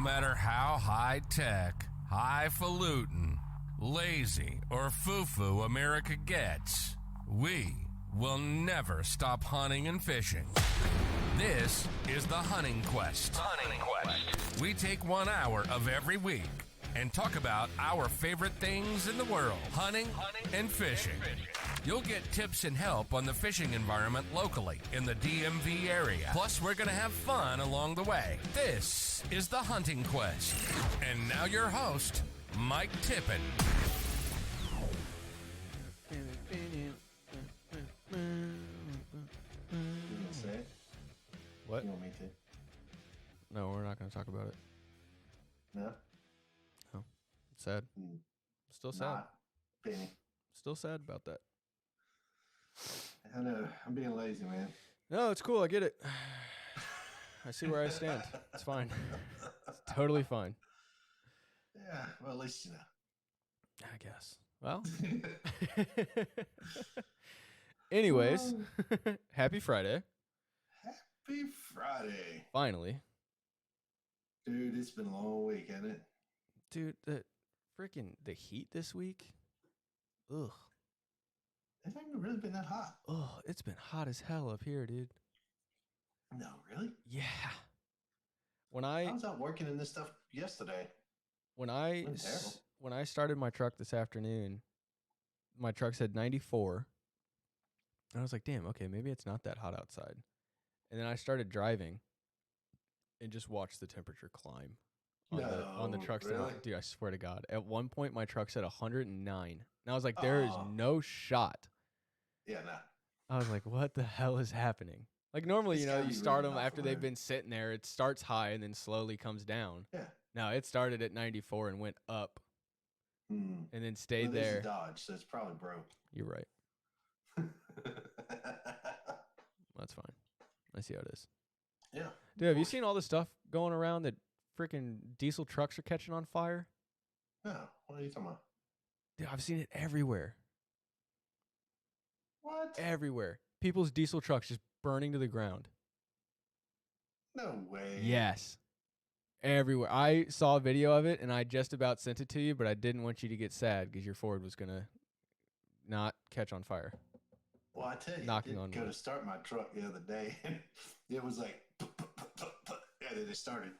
matter how high-tech, highfalutin, lazy, or foo-foo America gets, we will never stop hunting and fishing. This is the Hunting Quest. Hunting Quest. We take 1 hour of every week and talk about our favorite things in the world, hunting and fishing. You'll get tips and help on the fishing environment locally in the DMV area. Plus, we're going to have fun along the way. This is the Hunting Quest. And now your host, Mike Tippin. Say it. What? You want me to? No, we're not going to talk about it. No? No. It's sad. Still sad. Not. Benny. Still sad about that. I know. I'm being lazy, man. No, it's cool. I get it. I see where I stand. It's fine. It's totally fine. Yeah, well, at least you know. I guess. Well. Anyways, happy Friday. Happy Friday. Finally. Dude, it's been a long week, hasn't it? Dude, the heat this week. Ugh. It hasn't really been that hot. Oh, it's been hot as hell up here, dude. No, really? Yeah. I was out working in this stuff yesterday. When I started my truck this afternoon, my truck said 94. And I was like, damn, okay, maybe it's not that hot outside. And then I started driving and just watched the temperature climb on the trucks. Really? Dude, I swear to God. At one point, my truck said 109. And I was like, there is no shot. Yeah, no. I was like, what the hell is happening? Like normally, you start them after they've been sitting there. It starts high and then slowly comes down. Yeah. No, it started at 94 and went up and then stayed there. This is Dodge, so it's probably broke. You're right. That's fine. I see how it is. Yeah. Dude, have you seen all the stuff going around that freaking diesel trucks are catching on fire? No. What are you talking about? Dude, I've seen it everywhere. What? Everywhere. People's diesel trucks just burning to the ground. No way. Yes. Everywhere. I saw a video of it and I just about sent it to you, but I didn't want you to get sad because your Ford was going to not catch on fire. Well, I tell you, Knocking I on did go wood. to start my truck the other day, and it was like, yeah, then it started.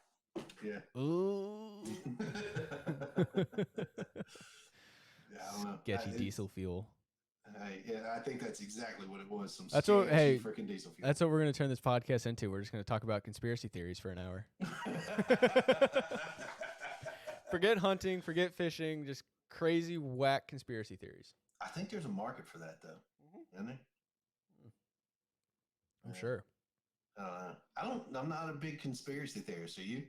Yeah. Ooh. Yeah, I don't know. Sketchy diesel fuel. Yeah, I think that's exactly what it was. Some That's sketchy what. Hey, freaking diesel fuel. that's what we're going to turn this podcast into. We're just going to talk about conspiracy theories for an hour. Forget hunting, forget fishing, just crazy whack conspiracy theories. I think there's a market for that, though. Isn't there? I'm sure. I'm not a big conspiracy theorist. Are you?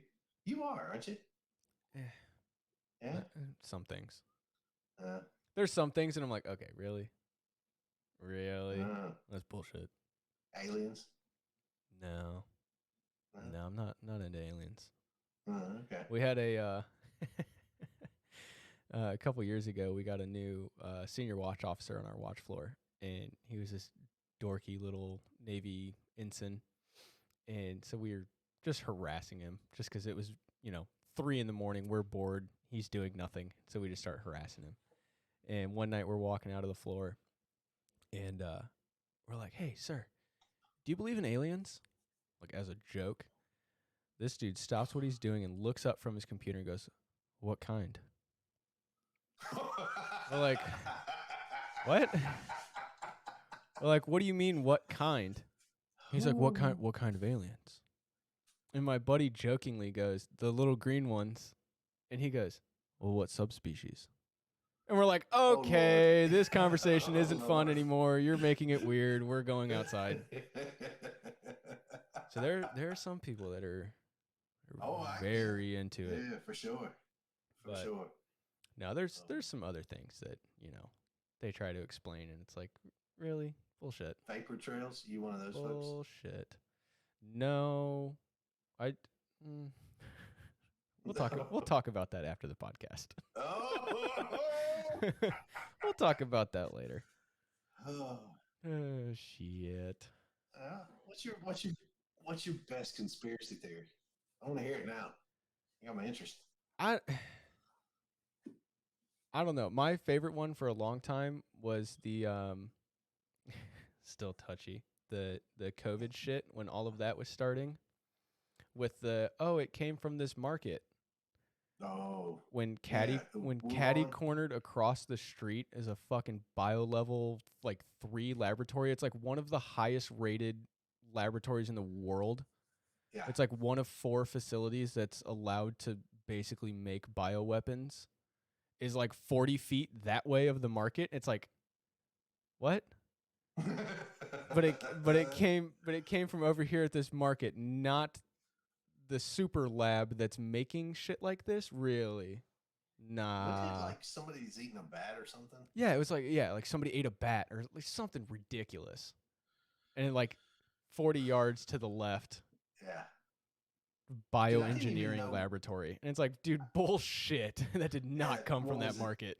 You are, aren't you? Yeah. Some things. There's some things, and I'm like, okay, really? That's bullshit. Aliens? No. No, I'm not into aliens. Okay. We had a couple years ago, we got a new senior watch officer on our watch floor, and he was this dorky little Navy ensign, and so we were just harassing him just because it was 3 a.m. we're bored, he's doing nothing, so we just start harassing him. And one night we're walking out of the floor, and we're like, hey sir, do you believe in aliens? Like as a joke. This dude stops what he's doing and looks up from his computer and goes, what kind? We're like, what? We're like, what do you mean, what kind? He's like, what kind of aliens? And my buddy jokingly goes, the little green ones. And he goes, well, what subspecies? And we're like, okay, this conversation isn't fun anymore. You're making it weird. We're going outside. So there are some people that are very into it. Yeah, for sure. For sure. Now there's some other things that, they try to explain, and it's like, really? Bullshit. Vapor trails? You one of those folks? Bullshit. No. We'll talk about that after the podcast. We'll talk about that later. Oh shit. What's your best conspiracy theory? I want to hear it now. You got my interest. I don't know. My favorite one for a long time was the still touchy. The COVID shit when all of that was starting with the it came from this market. Oh, When yeah, Caddy Wuhan. cornered across the street is a fucking bio level like 3 laboratory. It's like one of the highest rated laboratories in the world. Yeah. It's like one of 4 facilities that's allowed to basically make bioweapons. Is like 40 feet that way of the market. It's like, what? But it came from over here at this market, not the super lab that's making shit like this. Really? Wasn't it Nah. like somebody's eating a bat or something? Yeah, it was like like somebody ate a bat or like something ridiculous. And like 40 yards to the left, Yeah. Dude, I didn't even bioengineering know. laboratory. And it's like, dude, bullshit. That did not come what from that was it? market.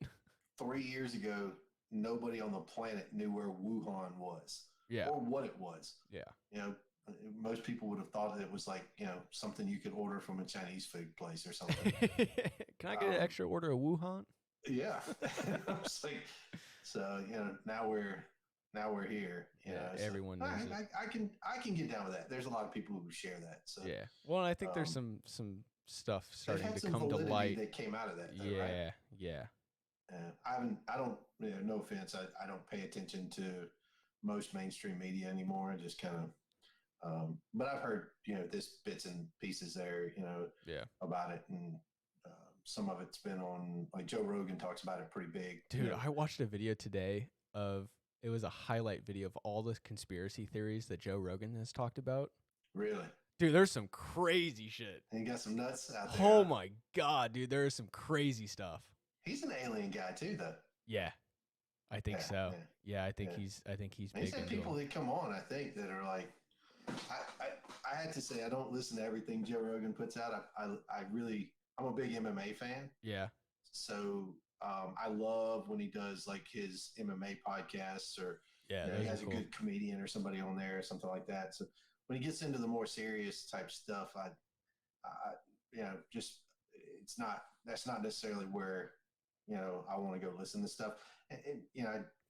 3 years ago, nobody on the planet knew where Wuhan was Yeah. or what it was. Yeah. You know, most people would have thought that it was like, something you could order from a Chinese food place or something. Can I get an extra order of Wuhan? Yeah. I was like, so, now we're here. Everyone knows it. I can get down with that. There's a lot of people who share that. So Yeah. Well, I think there's some stuff they've starting had to some come to validity light. that came out of that, though, Yeah. right? Yeah. I don't, no offense, I don't pay attention to most mainstream media anymore. I just kind of, but I've heard, this bits and pieces there, Yeah. about it. And some of it's been on, like Joe Rogan talks about it pretty big. Dude, I watched a video today it was a highlight video of all the conspiracy theories that Joe Rogan has talked about. Really? Dude, there's some crazy shit. And you got some nuts out there. Oh my God, dude, there is some crazy stuff. He's an alien guy too, though. Yeah. I think so. Yeah, I think he's He's big had into people him. that come on, I think, that are like, I had to say, I don't listen to everything Joe Rogan puts out. I'm a big MMA fan. Yeah. So I love when he does like his MMA podcasts, or he has a good comedian or somebody on there or something like that. So when he gets into the more serious type stuff, just that's not necessarily where I want to go listen to stuff. And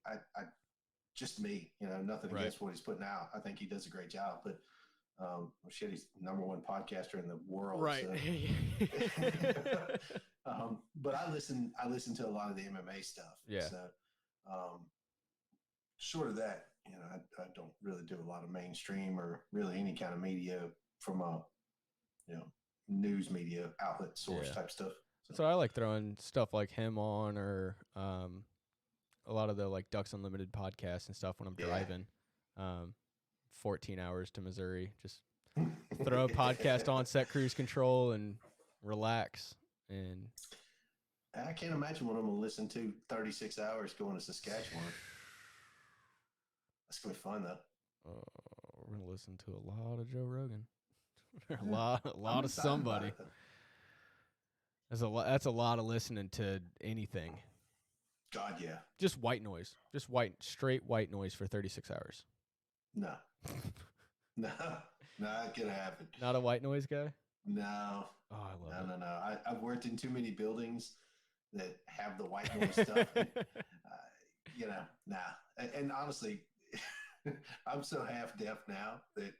I just me, nothing against what he's putting out. I think he does a great job, but he's #1 podcaster in the world, right? So. But I listen to a lot of the MMA stuff. Yeah. So, short of that, I don't really do a lot of mainstream or really any kind of media from a, news media outlet source type stuff. So I like throwing stuff like him on, or a lot of the like Ducks Unlimited podcasts and stuff when I'm driving. 14 hours to Missouri, just throw a podcast on, set cruise control, and relax. And I can't imagine what I'm going to listen to 36 hours going to Saskatchewan. That's going to be fun, though. We're going to listen to a lot of Joe Rogan. a lot of somebody. That's a lot of listening to anything. God, yeah. Just white noise. Just straight white noise for 36 hours. No. No, it could happen. Not a white noise guy? No. Oh, I love it. No. I've worked in too many buildings that have the white noise stuff. And, nah. And honestly, I'm so half deaf now that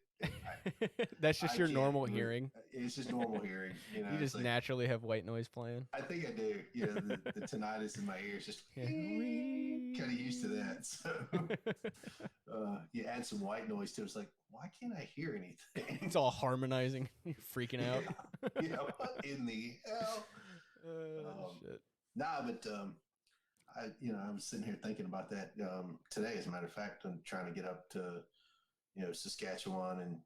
that's just your normal hearing. It's just normal hearing. You just naturally have white noise playing. I think I do. The tinnitus in my ears just kind of used to that. So you add some white noise to it. It's like, why can't I hear anything? It's all harmonizing. You're freaking out. What in the hell? Shit. Nah, but I was sitting here thinking about that today. As a matter of fact, I'm trying to get up to Saskatchewan and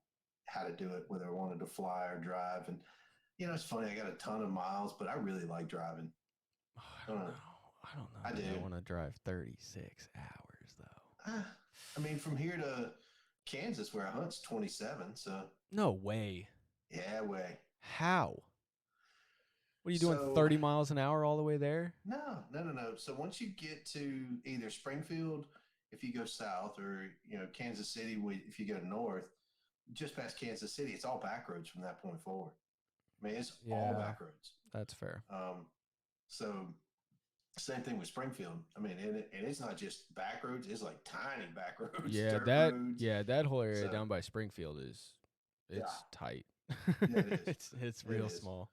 how to do it, whether I wanted to fly or drive. And it's funny, I got a ton of miles, but I really like driving. I don't know. I do. I want to drive 36 hours though. I mean, from here to Kansas, where I hunt's 27. So no way. Yeah, way. How? What are you doing? 30 miles an hour all the way there? No. So once you get to either Springfield, if you go south, or Kansas City, if you go north, just past Kansas City, it's all back roads from that point forward. I mean, it's all back roads. That's fair. So same thing with Springfield. I mean, and it's not just back roads; it's like tiny back roads, Yeah, dirt roads. that whole area So, down by Springfield it's tight. Yeah, it is. It's real small.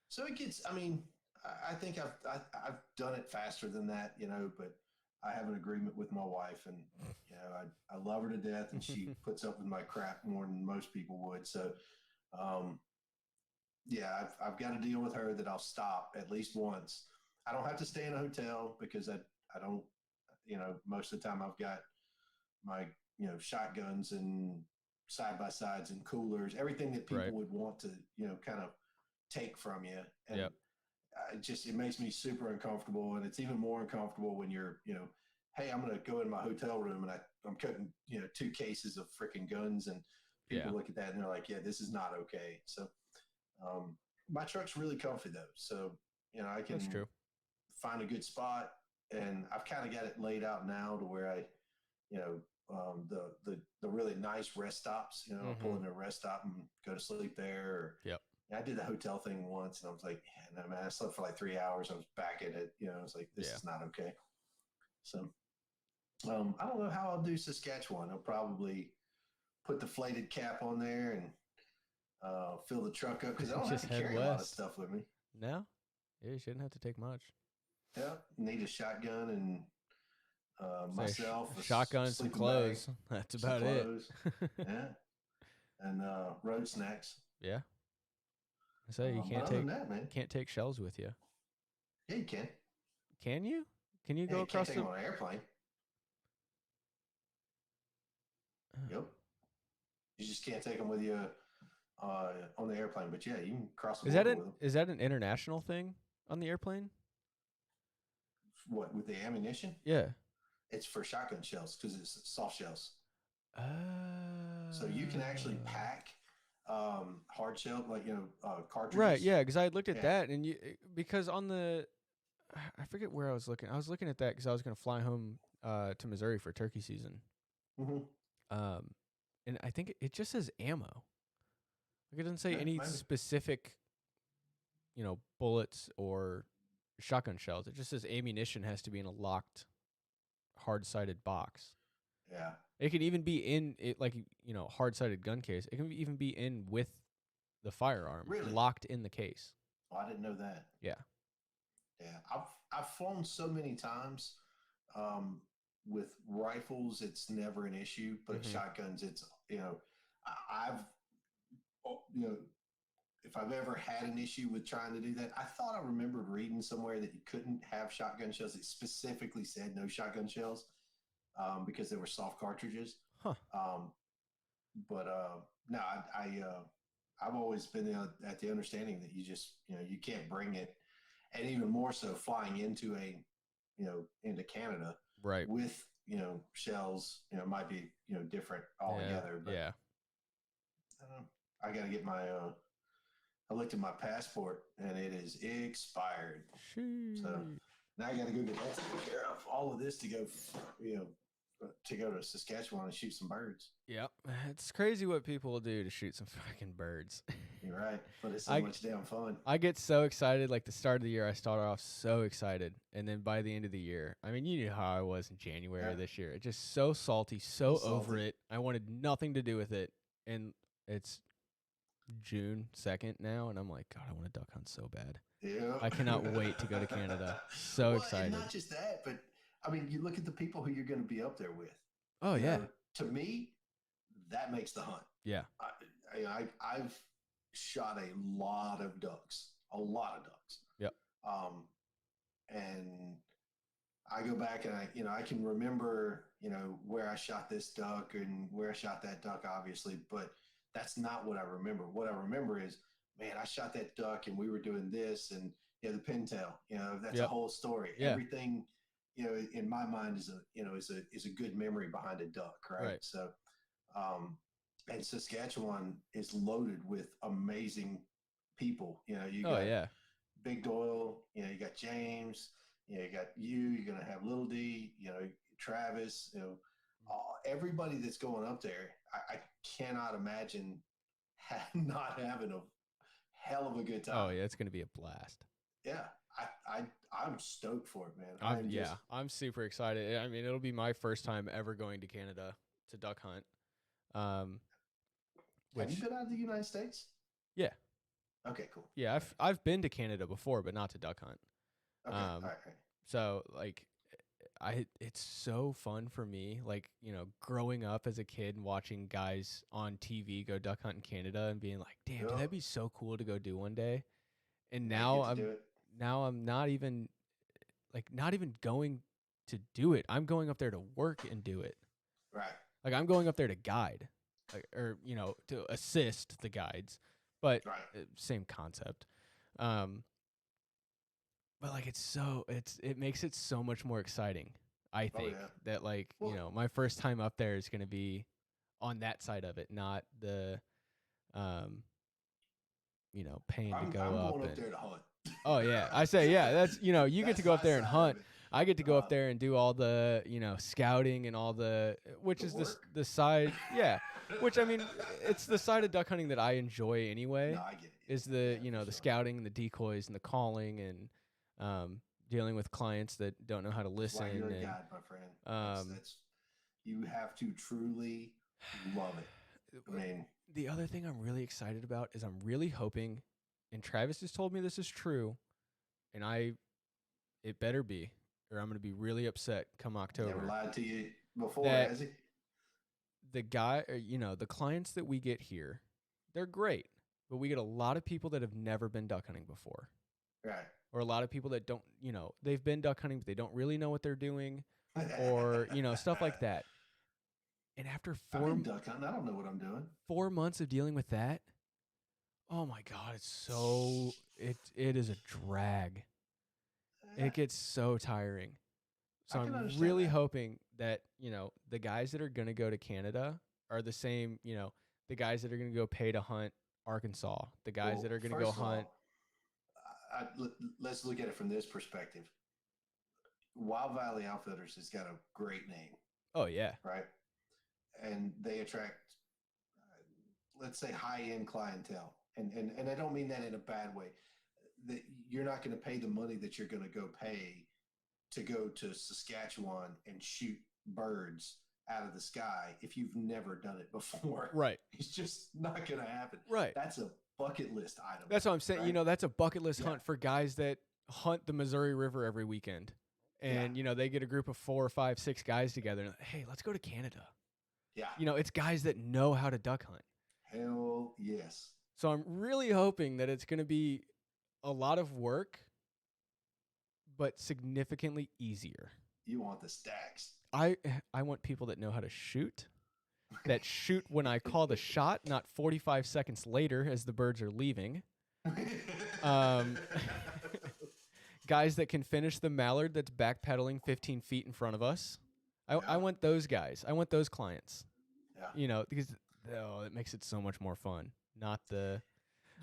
So it gets. I mean, I think I've done it faster than that, but I have an agreement with my wife, and I love her to death, and she puts up with my crap more than most people would. So, I've got to deal with her that I'll stop at least once. I don't have to stay in a hotel because I don't, most of the time I've got my, shotguns and side by sides and coolers, everything that people would want to, kind of take from you. And it makes me super uncomfortable. And it's even more uncomfortable when you're, hey, I'm going to go in my hotel room and I'm cutting, 2 cases of freaking guns, and people look at that and they're like, yeah, this is not okay. So, my truck's really comfy though. So, I can find a good spot, and I've kind of got it laid out now to where I, the really nice rest stops, I'll pull in a rest stop and go to sleep there. I did the hotel thing once, and I was like, yeah, no, man, I slept for like 3 hours. I was back at it. I was like, this is not okay. So, I don't know how I'll do Saskatchewan. I'll probably put the flated cap on there and fill the truck up because I don't have to carry a lot of stuff with me. No? Yeah, you shouldn't have to take much. Yeah, need a shotgun and myself. Shotgun, some clothes. Bag, that's about it. Yeah. And road snacks. Yeah. I say you can't take shells with you. Yeah, you can. Can you? Can you go across the... You can't take them on an airplane. Yep. You just can't take them with you on the airplane. But yeah, you can cross the border with them. Is that an international thing on the airplane? What, with the ammunition? Yeah. It's for shotgun shells because it's soft shells. So you can actually pack hard shell, like, cartridges. Right, yeah, because I looked at that, and because on the, I forget where I was looking. I was looking at that because I was going to fly home to Missouri for turkey season. And I think it just says ammo. Like, it doesn't say any specific, bullets or shotgun shells. It just says ammunition has to be in a locked, hard-sided box. Yeah. It can even be in it, like, hard-sided gun case. It can even be in with the firearm, locked in the case. Oh, I didn't know that. Yeah. Yeah. I've flown so many times. With rifles, it's never an issue, but shotguns, it's, I've, if I've ever had an issue with trying to do that, I thought I remembered reading somewhere that you couldn't have shotgun shells. It specifically said no shotgun shells because they were soft cartridges. Huh. No, I've always been at the understanding that you just, you can't bring it. And even more so flying into into Canada. Right. With, shells, might be, different altogether. But yeah. I got to get my, I looked at my passport and it is expired. Sheesh. So now I got to go get that taken care of. All of this to go, to go to Saskatchewan and shoot some birds. Yep. It's crazy what people will do to shoot some fucking birds. You're right. But it's so much damn fun. I get so excited. Like, the start of the year, I start off so excited. And then by the end of the year, I mean, you knew how I was in January this year. It's just so salty, so over it. I wanted nothing to do with it. And it's June 2nd now. And I'm like, God, I want to duck hunt so bad. Yeah. I cannot wait to go to Canada. So excited. And not just that, but I mean, you look at the people who you're going to be up there with. Oh, yeah. To me, that makes the hunt. Yeah. I've shot a lot of ducks. Yep. And I go back and I can remember, where I shot this duck and where I shot that duck, obviously, but that's not what I remember. What I remember is, man, I shot that duck and we were doing this, and the pintail, that's a whole story. Yeah. Everything, in my mind is a good memory behind a duck. Right. So, and Saskatchewan is loaded with amazing people. You got Big Doyle, you got James, you got you're going to have Little D, Travis, everybody that's going up there. I cannot imagine not having a hell of a good time. Oh yeah, it's gonna be a blast. Yeah, I'm stoked for it, man. I'm super excited. I mean, it'll be my first time ever going to Canada to duck hunt. Have you been out of the United States? Yeah. Okay, cool. Yeah, I've been to Canada before, but not to duck hunt. Okay, all right. So like, it's so fun for me. Like, you know, growing up as a kid and watching guys on TV go duck hunt in Canada and being like, damn, dude, that'd be so cool to go do one day. And now I'm not even going to do it. I'm going up there to work and do it. Right. Like I'm going up there to guide, or you know, to assist the guides, but same concept. But like it makes it so much more exciting. I think that like, you know, my first time up there is going to be on that side of it, not the you know, paying to go I'm up. Going up there to hunt. Oh yeah, I say yeah. That's, you know, you get to go up there and hunt. I get to go up there and do all the, you know, scouting and all which is the side, yeah. Which, I mean, it's the side of duck hunting that I enjoy anyway. No, I get it. Is you know, the scouting and the decoys and the calling and dealing with clients that don't know how to listen. That's why you're a guide, my friend. That's you have to truly love it. I mean, the other thing I'm really excited about is I'm really hoping, and Travis has told me this is true, and it better be, or I'm going to be really upset come October. Never lied to you before, has he? The guy, or, you know, the clients that we get here, they're great, but we get a lot of people that have never been duck hunting before. Right. Or a lot of people that don't, you know, they've been duck hunting, but they don't really know what they're doing, or, you know, stuff like that. And after duck hunting, I don't know what I'm doing. 4 months of dealing with that, oh my God, it is a drag. It gets so tiring. So I'm really hoping that, you know, the guys that are going to go to Canada are the same, you know, the guys that are going to go pay to hunt Arkansas, the guys that are going to go hunt. Let's look at it from this perspective. Wild Valley Outfitters has got a great name. Oh, yeah. Right? And they attract, let's say, high-end clientele. And I don't mean that in a bad way. That you're not going to pay the money that you're going to go pay to go to Saskatchewan and shoot birds out of the sky if you've never done it before. Right. It's just not going to happen. Right. That's a bucket list item. That's what I'm saying. Right? You know, that's a bucket list hunt for guys that hunt the Missouri River every weekend. And, you know, they get a group of 4 or 5, 6 guys together and, hey, let's go to Canada. Yeah. You know, it's guys that know how to duck hunt. Hell yes. So I'm really hoping that it's going to be a lot of work, but significantly easier. You want the stacks. I want people that know how to shoot, that shoot when I call the shot, not 45 seconds later as the birds are leaving. Guys that can finish the mallard that's backpedaling 15 feet in front of us. I want those guys. I want those clients. Yeah. You know, because it makes it so much more fun. Not the,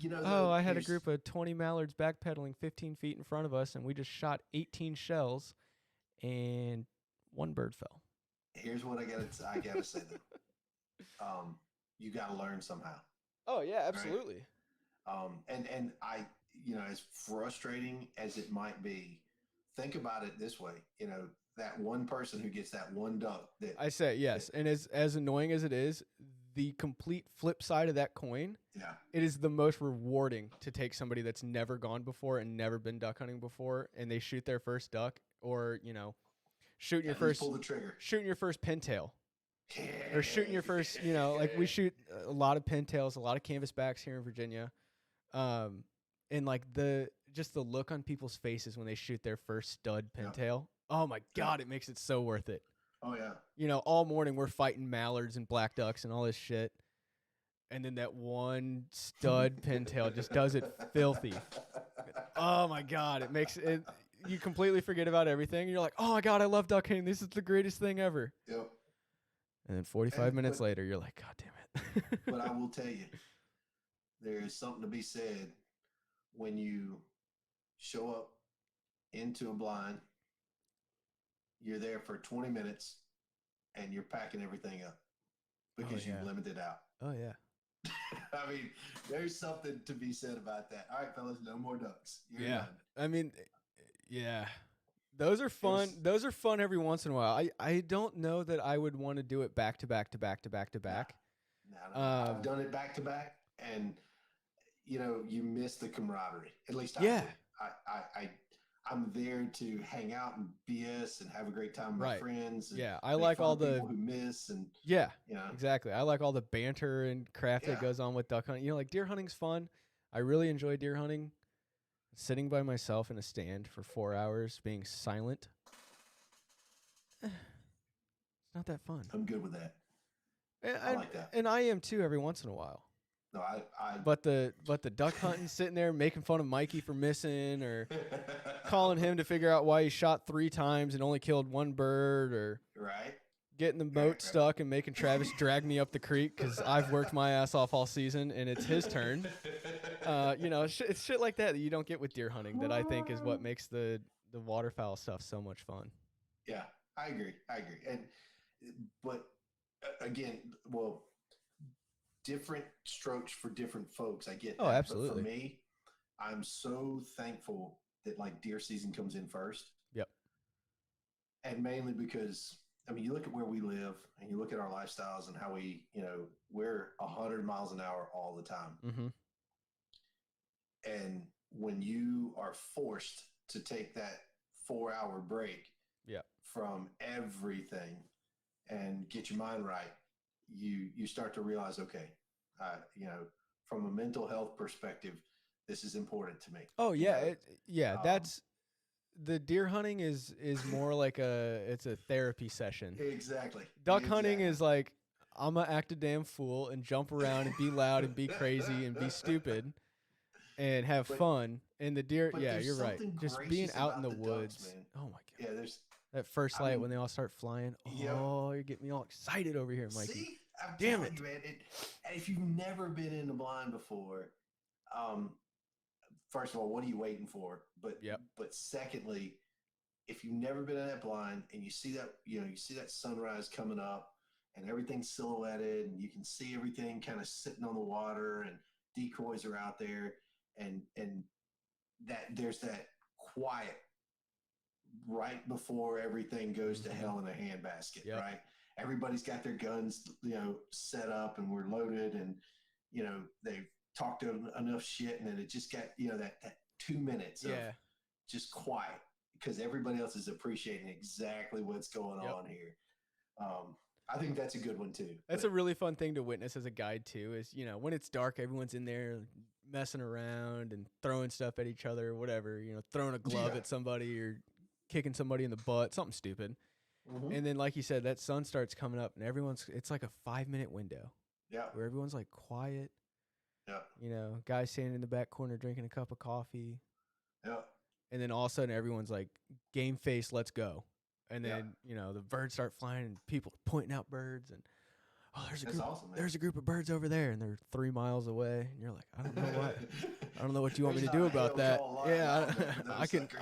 you know, I had a group of 20 mallards backpedaling 15 feet in front of us, and we just shot 18 shells, and 1 bird fell. Here's what I gotta say though. You gotta learn somehow. Oh yeah, absolutely. Right? And I, you know, as frustrating as it might be, think about it this way. You know, that one person who gets that one duck. I say yes, and as annoying as it is, the complete flip side of that coin, it is the most rewarding to take somebody that's never gone before and never been duck hunting before, and they shoot their first duck, or, you know, shooting your first pintail, or shooting your first, you know, like we shoot a lot of pintails, a lot of canvasbacks here in Virginia, and like just the look on people's faces when they shoot their first stud pintail. Oh my God, it makes it so worth it. Oh yeah. You know, all morning we're fighting mallards and black ducks and all this shit. And then that one stud pintail just does it filthy. Oh my God, it makes it, you completely forget about everything. You're like, oh my God, I love duck hunting. This is the greatest thing ever. Yep. And then 45 minutes later, you're like, God damn it. But I will tell you, there is something to be said when you show up into a blind, you're there for 20 minutes, and you're packing everything up because you've limited out. Oh, yeah. I mean, there's something to be said about that. All right, fellas, no more ducks. You're Yeah. done. I mean, yeah. Those are fun. There's- Those are fun every once in a while. I don't know that I would want to do it back to back to back to back to back. No. I've done it back to back, and you miss the camaraderie. At least I Yeah. do. I'm there to hang out and BS and have a great time with my Right. friends. And Yeah, I make like fun all of the people who miss, and yeah, you know, exactly. I like all the banter and crap that Yeah. goes on with duck hunting. Like deer hunting's fun. I really enjoy deer hunting. Sitting by myself in a stand for 4 hours, being silent. It's not that fun. I'm good with that. And, I like that. And I am too every once in a while. No, But the duck hunting, sitting there making fun of Mikey for missing, or calling him to figure out why he shot 3 times and only killed 1 bird, or right. getting the boat stuck and making Travis drag me up the creek because I've worked my ass off all season and it's his turn. It's shit like that you don't get with deer hunting that I think is what makes the waterfowl stuff so much fun. Yeah, I agree. But again, well, different strokes for different folks. I get that. Oh, absolutely. But for me, I'm so thankful that like deer season comes in first. Yep. And mainly because, I mean, you look at where we live and you look at our lifestyles and how we're 100 miles an hour all the time. Mm-hmm. And when you are forced to take that 4-hour break from everything and get your mind right, you start to realize, okay, from a mental health perspective, this is important to me. Oh yeah, that's the deer hunting is more like it's a therapy session. Exactly. Duck hunting is like, I'm gonna act a damn fool and jump around and be loud and be crazy and be stupid and have fun. And the deer, yeah, you're right. Just being out in the woods. Ducks, man. Oh my god. Yeah, there's that first light when they all start flying. Oh, you're getting me all excited over here, Mikey. See? I'm Damn telling it. you, man. And if you've never been in the blind before, first of all, what are you waiting for? But secondly, if you've never been in that blind and you see that sunrise coming up and everything's silhouetted and you can see everything kind of sitting on the water and decoys are out there and that there's that quiet right before everything goes to hell in a handbasket, right? Everybody's got their guns, set up and we're loaded and, they've talked enough shit and then it just got, that 2 minutes of just quiet because everybody else is appreciating exactly what's going on here. I think that's a good one too. That's a really fun thing to witness as a guide too, is, when it's dark, everyone's in there messing around and throwing stuff at each other or whatever, throwing a glove at somebody or kicking somebody in the butt, something stupid. Mm-hmm. And then, like you said, that sun starts coming up and it's like a 5-minute window. Yeah. Where everyone's like quiet. Yeah. Guys standing in the back corner drinking a cup of coffee. Yeah. And then all of a sudden everyone's like, game face, let's go. And then, the birds start flying and people pointing out birds and there's a group of birds over there and they're 3 miles away and you're like, I don't know what you want me to do about that. Yeah,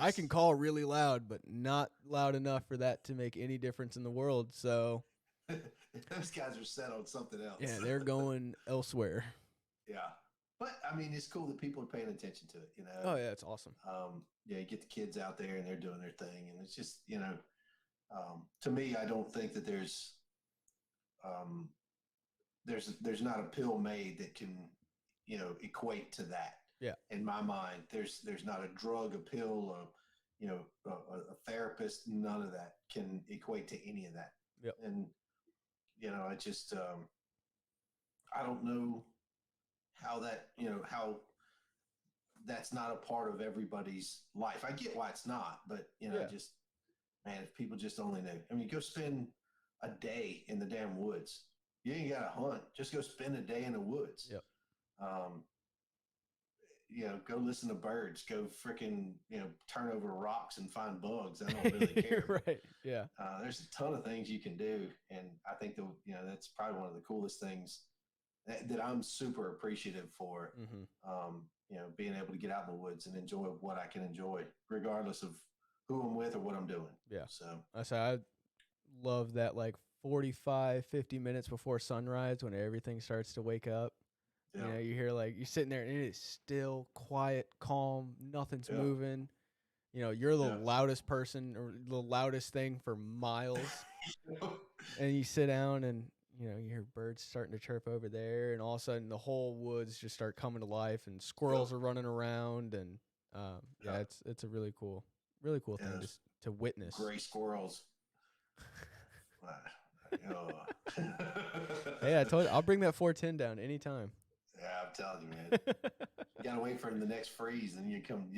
I can call really loud, but not loud enough for that to make any difference in the world. So those guys are set on something else. Yeah, they're going elsewhere. Yeah. But I mean, it's cool that people are paying attention to it, Oh yeah, it's awesome. You get the kids out there and they're doing their thing and it's just, to me, I don't think that there's not a pill made that can, equate to that. Yeah. In my mind, there's not a drug, a pill, a therapist, none of that can equate to any of that. Yep. And, I just, I don't know how that, how that's not a part of everybody's life. I get why it's not, but, just, man, if people just only knew. I mean, go spend a day in the damn woods. You ain't got to hunt. Just go spend a day in the woods. Yep. Go listen to birds. Go freaking, turn over rocks and find bugs. I don't really care. Right. Yeah. There's a ton of things you can do, and I think that's probably one of the coolest things that I'm super appreciative for. Mm-hmm. Being able to get out in the woods and enjoy what I can enjoy, regardless of who I'm with or what I'm doing. Yeah. So I love that, like 45, 50 minutes before sunrise when everything starts to wake up. You know, you hear like you're sitting there and it is still quiet, calm, nothing's moving. You know, you're the loudest person or the loudest thing for miles. And you sit down and, you know, you hear birds starting to chirp over there, and all of a sudden the whole woods just start coming to life, and squirrels are running around, and it's a really cool thing just to witness. Gray squirrels. Hey, I told you I'll bring that 410 down anytime. Yeah, I'm telling you, man. You gotta wait for the next freeze, and you come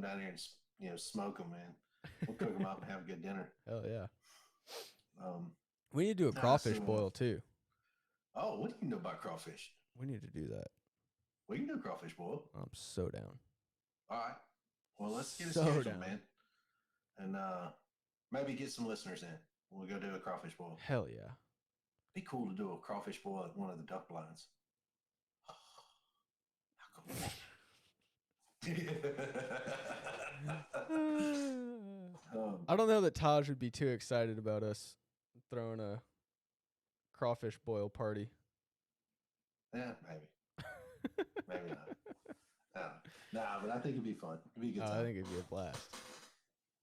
down here and smoke them, man. We'll cook them up and have a good dinner. Hell yeah. We need to do a crawfish boil too. Oh, what do you know about crawfish? We need to do that. We can do a crawfish boil. I'm so down. All right. Well, let's get a schedule, man, and maybe get some listeners in. We'll go do a crawfish boil. Hell yeah. Be cool to do a crawfish boil at one of the duck blinds. I don't know that Taj would be too excited about us throwing a crawfish boil party. Yeah, maybe. Maybe not. No, but I think it'd be fun. It'd be a good time. I think it'd be a blast.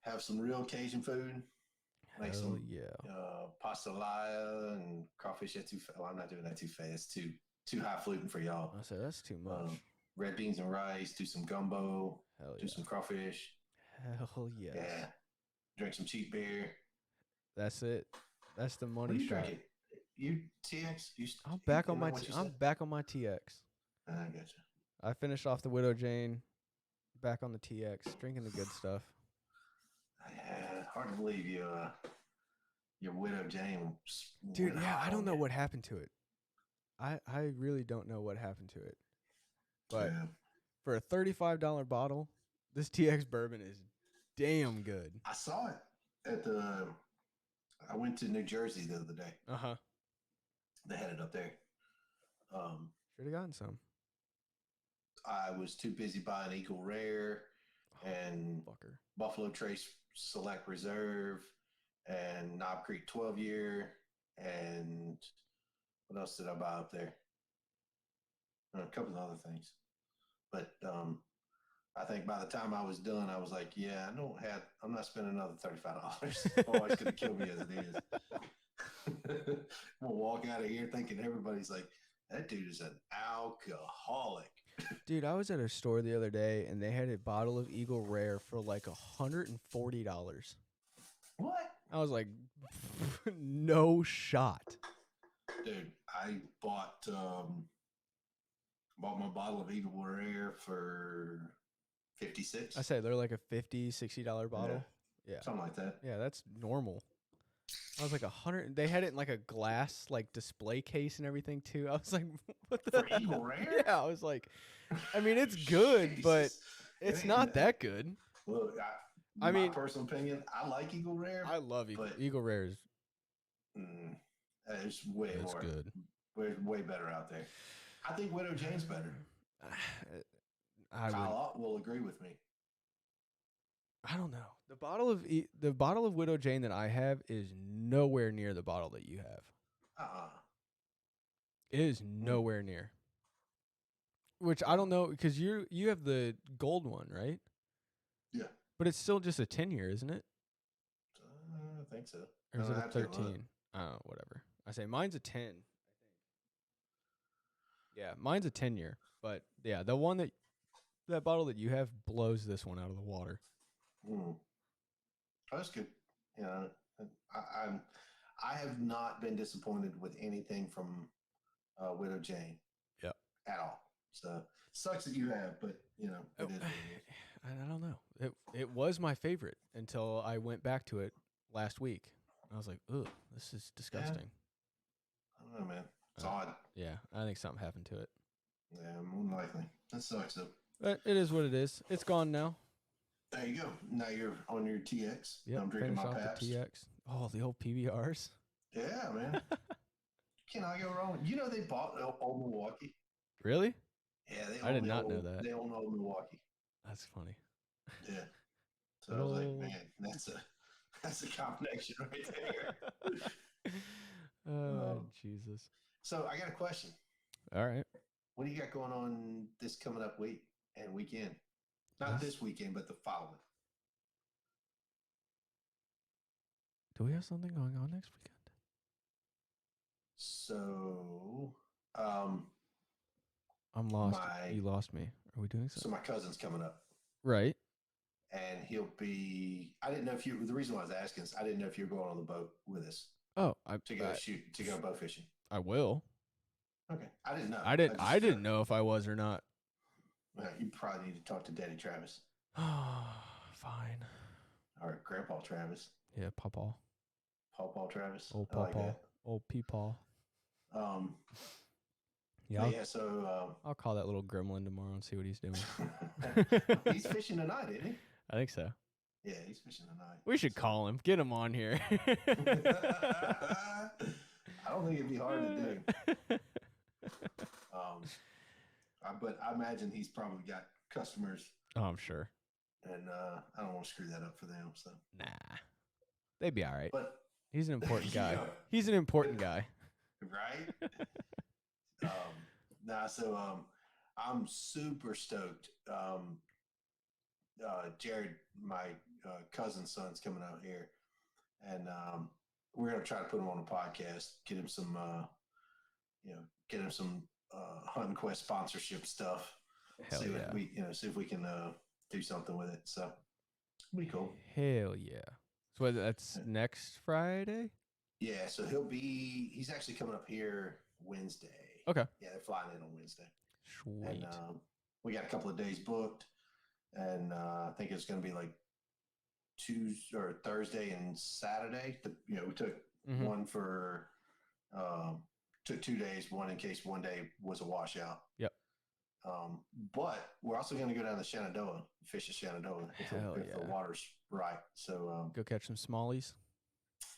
Have some real Cajun food. Make Hell some yeah. pastelaya and crawfish etouffee. Well, I'm not doing that too fast. Too highfalutin for y'all. I say that's too much. Red beans and rice. Do some gumbo. Hell do some crawfish. Hell yes. Yeah. Drink some cheap beer. That's it. That's the money shot. Drinking? You TX? I'm back on my TX. I got you. I finished off the Widow Jane. Back on the TX, drinking the good stuff. Yeah, hard to believe your Widow Jane. Dude, yeah, I don't know what happened to it. I really don't know what happened to it. But for a $35 bottle, this TX bourbon is damn good. I saw it at I went to New Jersey the other day. Uh-huh. They had it up there. Should have gotten some. I was too busy buying Eagle Rare and Buffalo Trace Select Reserve and Knob Creek 12-year. And what else did I buy up there? A couple of other things. But I think by the time I was done, I was like, yeah, I'm not spending another $35. Oh, it's going to kill me as it is. We'll walk out of here thinking everybody's like, that dude is an alcoholic. Dude, I was at a store the other day, and they had a bottle of Eagle Rare for like $140. What? I was like, no shot. Dude, I bought my bottle of Eagle Rare for $56. I say they're like a $50, $60 bottle. Yeah. Something like that. Yeah, that's normal. I was like 100. They had it in like a glass like display case and everything too. I was like, what the For Eagle Rare? Yeah, I was like, I mean, it's good, but it's not that good. Look, I mean, my personal opinion, I like Eagle Rare. I love Eagle Rare. It's way more good. Way better out there. I think Widow Jane's better. Kyle will agree with me. I don't know. The bottle of Widow Jane that I have is nowhere near the bottle that you have. It is nowhere near. Which I don't know, because you have the gold one, right? Yeah. But it's still just a 10-year, isn't it? I think so. Or is it a 13? Whatever. I say mine's a 10. I think. Yeah, mine's a 10-year. But yeah, the one that bottle that you have blows this one out of the water. Oh, that's good. You know, I have not been disappointed with anything from Widow Jane. Yep. At all. So sucks that you have, but you know, it is what it is. I don't know. It was my favorite until I went back to it last week. I was like, ugh, this is disgusting. Yeah. I don't know, man. It's odd. Yeah, I think something happened to it. Yeah, more than likely. That sucks though. But it is what it is. It's gone now. There you go. Now you're on your TX. Yeah, I'm drinking my Pabst. The TX. Oh, the old PBRs. Yeah, man. Can I go wrong? You know they bought Old Milwaukee. Really? Yeah, I did not know that. They own Old Milwaukee. That's funny. Yeah. So I was like, man, that's a combination right there. Oh, Jesus. So I got a question. All right. What do you got going on this coming up week and weekend? Not this weekend, but the following. Do we have something going on next weekend? So, I'm lost. You lost me. Are we doing something? So my cousin's coming up. Right. And he'll be. I didn't know if you. The reason why I was asking is I didn't know if you were going on the boat with us. Oh, to go boat fishing. I will. Okay, I didn't know. I didn't know if I was or not. Well, you probably need to talk to Daddy Travis. Fine. Or Grandpa Travis. Yeah, Pawpaw. Pawpaw Travis. Old Pawpaw. Like old Peepaw. Yeah. So I'll call that little gremlin tomorrow and see what he's doing. He's fishing tonight, isn't he? I think so. Yeah, he's fishing tonight. We should call him. Get him on here. I don't think it'd be hard to do. But I imagine he's probably got customers. Oh, I'm sure. And I don't want to screw that up for them. So nah, they'd be all right. But he's an important guy. Yeah. He's an important guy, right? I'm super stoked. Jared, my cousin's son's coming out here, and we're gonna try to put him on a podcast, get him some Hunting Quest sponsorship stuff. Hell see yeah. See if we can do something with it. So it'll be cool. Hell yeah. So that's next Friday? Yeah, so he's actually coming up here Wednesday. Okay. Yeah, they're flying in on Wednesday. Sweet. And we got a couple of days booked, and I think it's going to be like Tuesday or Thursday and Saturday. We took one for took 2 days, one in case one day was a washout. Yep. But we're also going to go down to Shenandoah, fish at Shenandoah if the water's right. So go catch some smallies.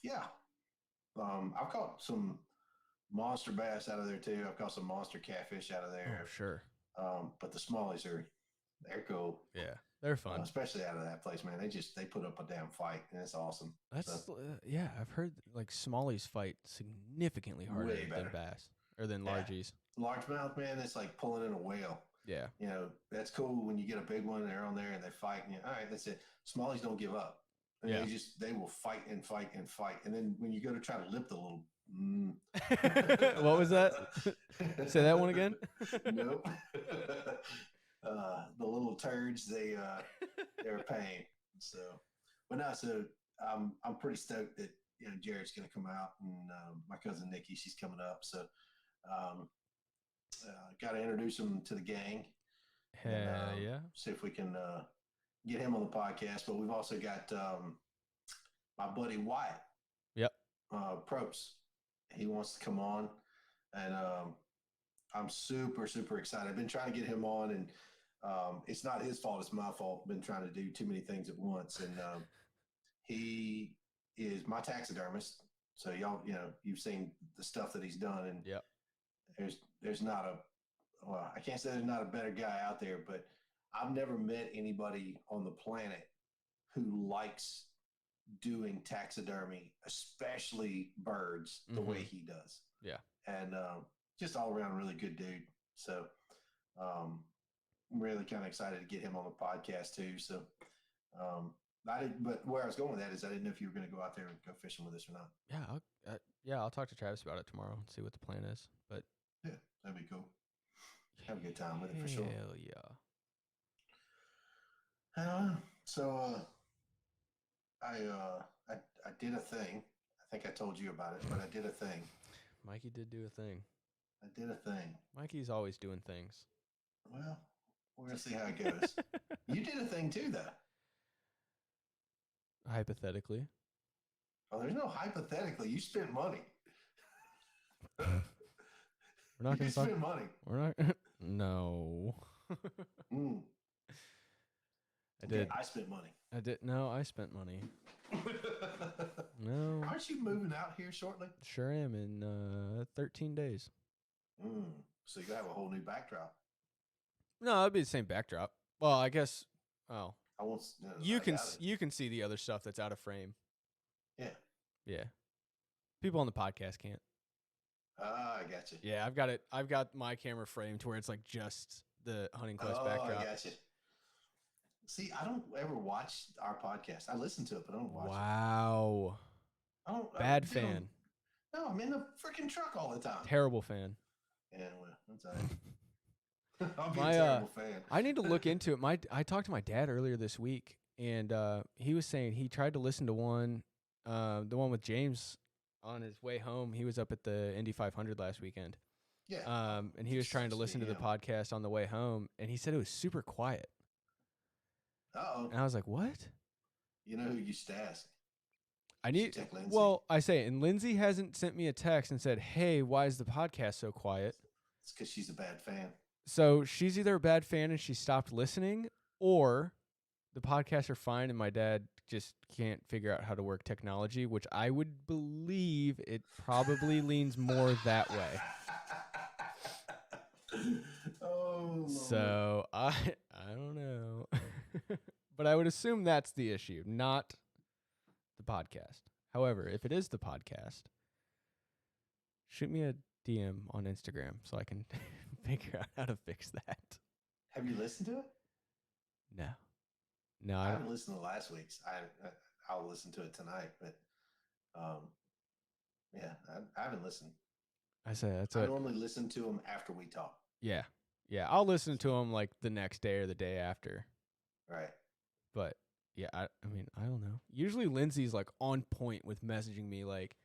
Yeah. I've caught some monster bass out of there too. I've caught some monster catfish out of there. Oh, sure. But the smallies they're cool. Yeah, they're fun. Especially out of that place, man. They put up a damn fight, and it's awesome. That's yeah. I've heard like smallies fight significantly harder than bass or than largies. Largemouth, man, it's like pulling in a whale. Yeah. That's cool when you get a big one and they're on there and they fight. And all right, that's it. Smallies don't give up. And they will fight and fight and fight. And then when you go to try to lip the little. What was that? Say that one again. Nope. The little turds, they're a pain. So, but no, so I'm pretty stoked that Jared's going to come out, and my cousin Nikki, she's coming up. So, got to introduce him to the gang. Hell yeah! See if we can get him on the podcast. But we've also got my buddy Wyatt. Yep. Probst. He wants to come on, and I'm super, super excited. I've been trying to get him on, and it's not his fault. It's my fault. I've been trying to do too many things at once, and he is my taxidermist. So you've seen the stuff that he's done, and yep. There's not I can't say there's not a better guy out there, but I've never met anybody on the planet who likes doing taxidermy, especially birds, the way he does. Yeah. And just all around really good dude. So I'm really kind of excited to get him on the podcast too. So but where I was going with that is I didn't know if you were going to go out there and go fishing with us or not. Yeah, I'll talk to Travis about it tomorrow and see what the plan is. But yeah, that'd be cool. Have a good time with it for sure. Hell yeah. So I did a thing. I think I told you about it, but I did a thing. Mikey did do a thing. I did a thing. Mikey's always doing things. Well, we're going to see how it goes. You did a thing too, though. Hypothetically. Oh, there's no hypothetically. You spent money. We're not going to spend money. We're not. No. I did. I spent money. I did. No, I spent money. No. Aren't you moving out here shortly? Sure am in 13 days. So you have a whole new backdrop. No, it'd be the same backdrop. Well, I guess. Oh. I won't. You can see the other stuff that's out of frame. Yeah. Yeah. People on the podcast can't. I got you. Yeah, I've got it. I've got my camera framed to where it's like just the Hunting Quest backdrop. I got you. See, I don't ever watch our podcast. I listen to it, but I don't watch it. Wow. I don't. Bad fan. No, I'm in the freaking truck all the time. Terrible fan. Yeah, well, that's all right. I'll be My, a terrible fan. I need to look into it. I talked to my dad earlier this week, and he was saying he tried to listen to one, the one with James on his way home. He was up at the Indy 500 last weekend. Yeah. And he was trying to listen to the podcast on the way home, and he said it was super quiet. Uh-oh. And I was like, what? You know who you should ask? Lindsay. Well, I say, and Lindsay hasn't sent me a text and said, hey, why is the podcast so quiet? It's because she's a bad fan. So she's either a bad fan and she stopped listening, or the podcasts are fine and my dad just can't figure out how to work technology, which I would believe it probably leans more that way. Oh, so I don't know. But I would assume that's the issue, not the podcast. However, if it is the podcast, shoot me a DM on Instagram so I can figure out how to fix that. Have you listened to it? No, I haven't listened to last week's. I'll listen to it tonight, but yeah, I haven't listened. I normally listen to them after we talk. Yeah, I'll listen to them like the next day or the day after. Right. But yeah, I mean, I don't know. Usually Lindsay's like on point with messaging me like,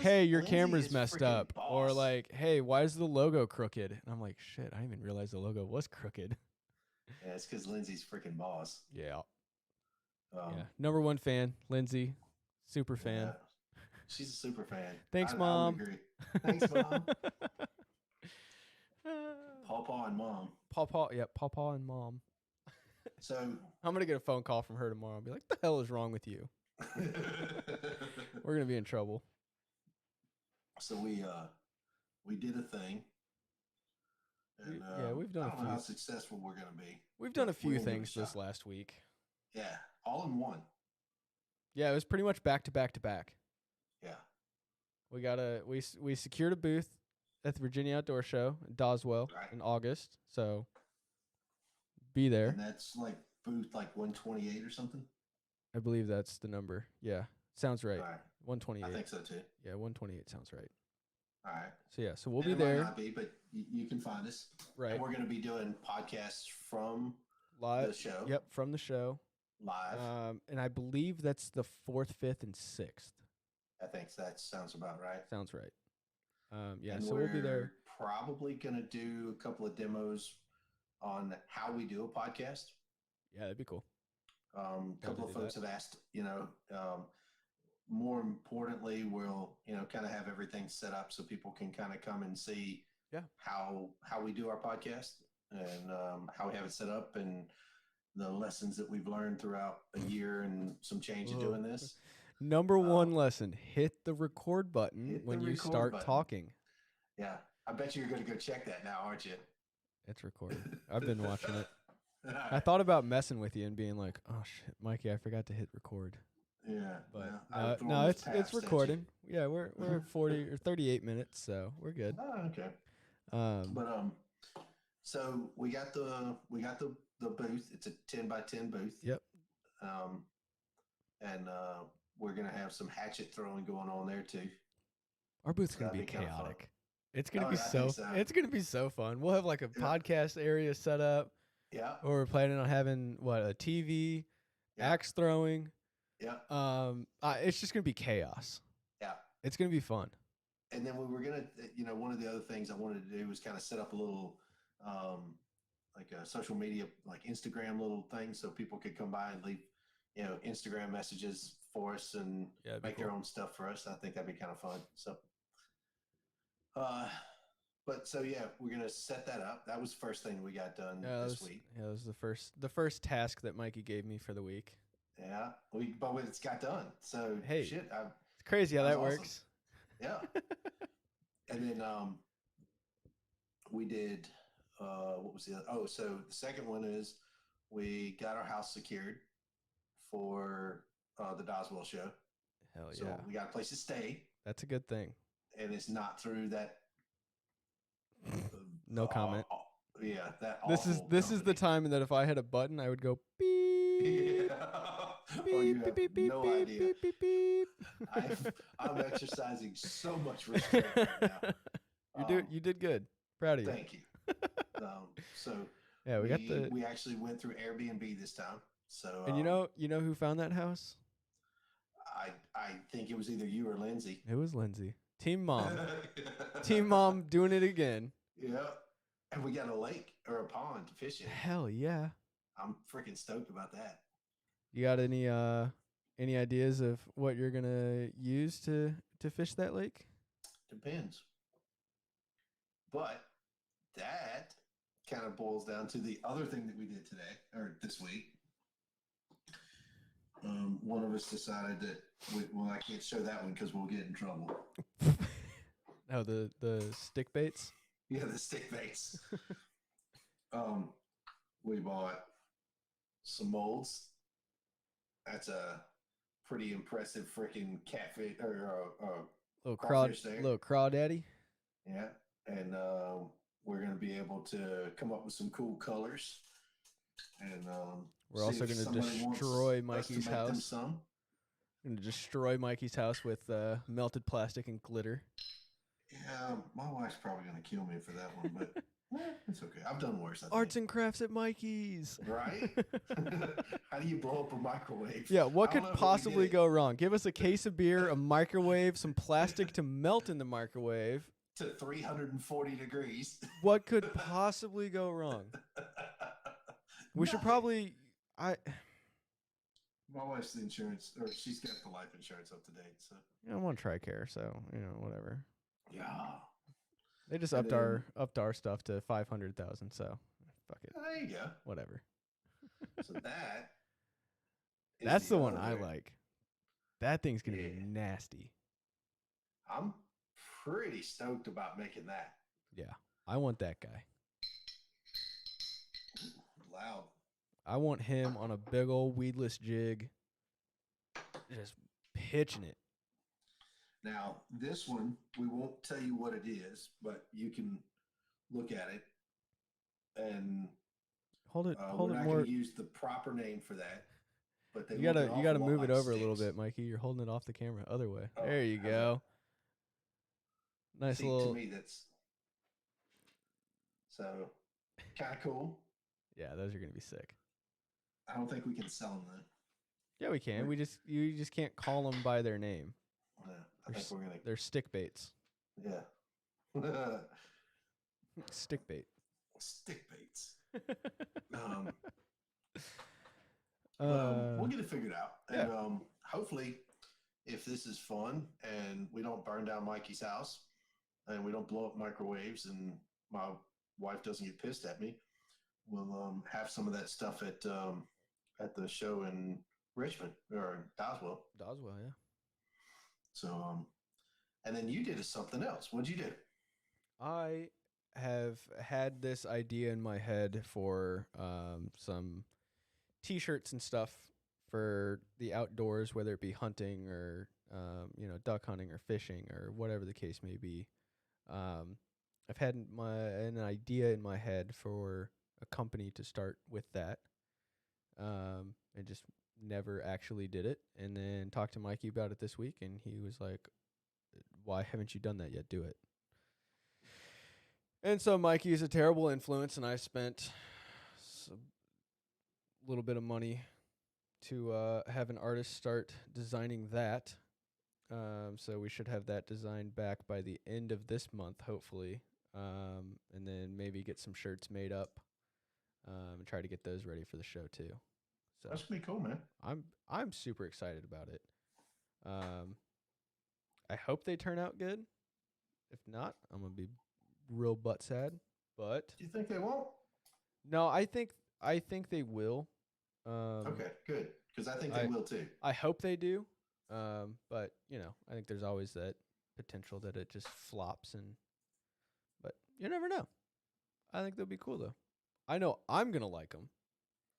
hey, your camera's messed up. Boss. Or like, hey, why is the logo crooked? And I'm like, shit, I didn't even realize the logo was crooked. Yeah, it's because Lindsay's freaking boss. Yeah. Number one fan, Lindsay. Super fan. Yeah. She's a super fan. Thanks, I Mom. would agree. Thanks, Mom. Pawpaw and Mom. Pawpaw and Mom. So I'm going to get a phone call from her tomorrow and be like, the hell is wrong with you? We're going to be in trouble. So we did a thing. And, we've done a few. I don't know how successful we're going to be. We've done a few things this last week. Yeah, all in one. Yeah, it was pretty much back to back to back. Yeah. We secured a booth at the Virginia Outdoor Show in Doswell in August. So be there. And that's like booth like 128 or something? I believe that's the number. Yeah. Sounds right. All right. 128. I think so too. Yeah, 128 sounds right. All right. So yeah, so we'll be there. It might not be, but you can find us. Right. And we're going to be doing podcasts from live the show. Yep, from the show. Live. And I believe that's the 4th, 5th, and 6th. I think that sounds about right. Sounds right. Yeah, and so we'll be there. Probably going to do a couple of demos on how we do a podcast. Yeah, that'd be cool. A couple of folks have asked, more importantly, we'll, kind of have everything set up so people can kind of come and see how we do our podcast and how we have it set up and the lessons that we've learned throughout a year and some change of doing this. Number one lesson, hit the record button when you start talking. Yeah. I bet you're going to go check that now, aren't you? It's recording. I've been watching it. I thought about messing with you and being like, "Oh shit, Mikey, I forgot to hit record." Yeah, but no, it's recording. Yeah, we're at 40 or 38 minutes, so we're good. Oh, okay. So we got the booth. It's a 10x10 booth. Yep. And we're gonna have some hatchet throwing going on there too. Our booth's gonna be chaotic. It's gonna be it's gonna be so fun. We'll have like a podcast area set up. Yeah. Or we're planning on having a TV, axe throwing. Yeah. It's just gonna be chaos. Yeah. It's gonna be fun. And then we were gonna, one of the other things I wanted to do was kind of set up a little, like a social media, like Instagram little thing, so people could come by and leave, Instagram messages for us and make their own stuff for us. I think that'd be kind of fun. So, we're gonna set that up. That was the first thing we got done this week. Yeah, that was the first task that Mikey gave me for the week. Yeah, but it's got done. So hey, shit, it's crazy how that works. Yeah. And then we did what was the other? Oh, so the second one is we got our house secured for the Doswell show. Hell yeah. So we got a place to stay. That's a good thing. And it's not through that No comment. Yeah, that This is awful the time that if I had a button, I would go beep. Yeah. Beep, Oh, you beep, have beep, beep, no beep, idea. beep, beep, beep. I'm exercising so much restraint right now. You did good. Proud of you. Thank you. So Yeah, we got the. we actually went through Airbnb this time. So And you know who found that house? I think it was either you or Lindsay. It was Lindsay. Team Mom. Team Mom doing it again. Yeah. And we got a lake or a pond to fish in. Hell yeah. I'm freaking stoked about that. You got any ideas of what you're gonna use to fish that lake? Depends. But that kind of boils down to the other thing that we did today or this week. One of us decided that I can't show that one because we'll get in trouble. Oh, the stick baits. Yeah, the stick baits. We bought some molds. That's a pretty impressive freaking catfish or Little crawdaddy. Yeah, and we're gonna be able to come up with some cool colors. And we're also gonna destroy Mikey's house. We're gonna destroy Mikey's house with melted plastic and glitter. Yeah, my wife's probably gonna kill me for that one, but it's okay. I've done worse. Arts and crafts at Mikey's. Right? How do you blow up a microwave? Yeah, what could possibly go wrong? Give us a case of beer, a microwave, some plastic to melt in the microwave. To 340 degrees. What could possibly go wrong? We should probably. My wife's the insurance, or she's got the life insurance up to date. So I want TRICARE, so whatever. Yeah. They just upped our stuff to 500,000. So fuck it. There you go. Whatever. So that. That's the one I like. That thing's gonna be nasty. I'm pretty stoked about making that. Yeah, I want that guy. Loud. I want him on a big old weedless jig, just pitching it. Now, this one, we won't tell you what it is, but you can look at it and hold it we're not more. Gonna use the proper name for that. But You gotta move it over a little bit, Mikey. You're holding it off the camera. Other way. Oh, there you go. Nice little. To me, that's so kind of cool. Yeah, those are gonna be sick. I don't think we can sell them though. Yeah, we can. You just can't call them by their name. Yeah, I think we're gonna. They're stick baits. Yeah. Stick bait. Stick baits. We'll get it figured out, and hopefully, if this is fun and we don't burn down Mikey's house, and we don't blow up microwaves, and my wife doesn't get pissed at me, we'll have some of that stuff at the show in Richmond or Doswell. Doswell, yeah. So, and then you did something else. What'd you do? I have had this idea in my head for some T-shirts and stuff for the outdoors, whether it be hunting or duck hunting or fishing or whatever the case may be. I've had an idea in my head for a company to start with that, and just never actually did it. And then talked to Mikey about it this week, and he was like, "Why haven't you done that yet? Do it." And so Mikey is a terrible influence, and I spent a little bit of money to have an artist start designing that. So we should have that designed back by the end of this month, hopefully. And then maybe get some shirts made up and try to get those ready for the show too. So that's gonna be cool, man. I'm super excited about it. I hope they turn out good. If not, I'm gonna be real butt sad. But do you think they won't? No, I think they will. Okay, good, because I think they will too. I hope they do. But I think there's always that potential that it just flops, but you never know. I think they'll be cool though. I know I'm gonna like them.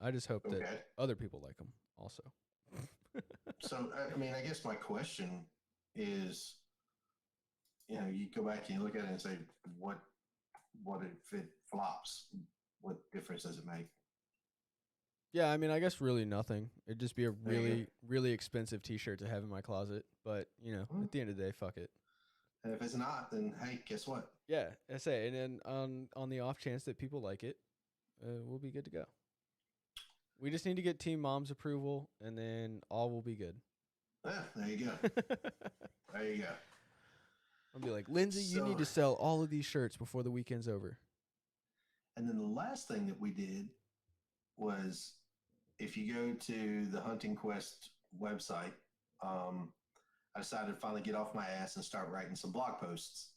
I just hope that other people like them also. So, I mean, I guess my question is, you go back and you look at it and say, what what if it flops? What difference does it make? Yeah, I mean, I guess really nothing. It'd just be a There you go. really, really expensive T-shirt to have in my closet. But at the end of the day, fuck it. And if it's not, then hey, guess what? Yeah, I say. And then on the off chance that people like it, we'll be good to go. We just need to get Team Mom's approval, and then all will be good. There you go. There you go. I'll be like, Lindsay, you need to sell all of these shirts before the weekend's over. And then the last thing that we did was, if you go to the Hunting Quest website, I decided to finally get off my ass and start writing some blog posts.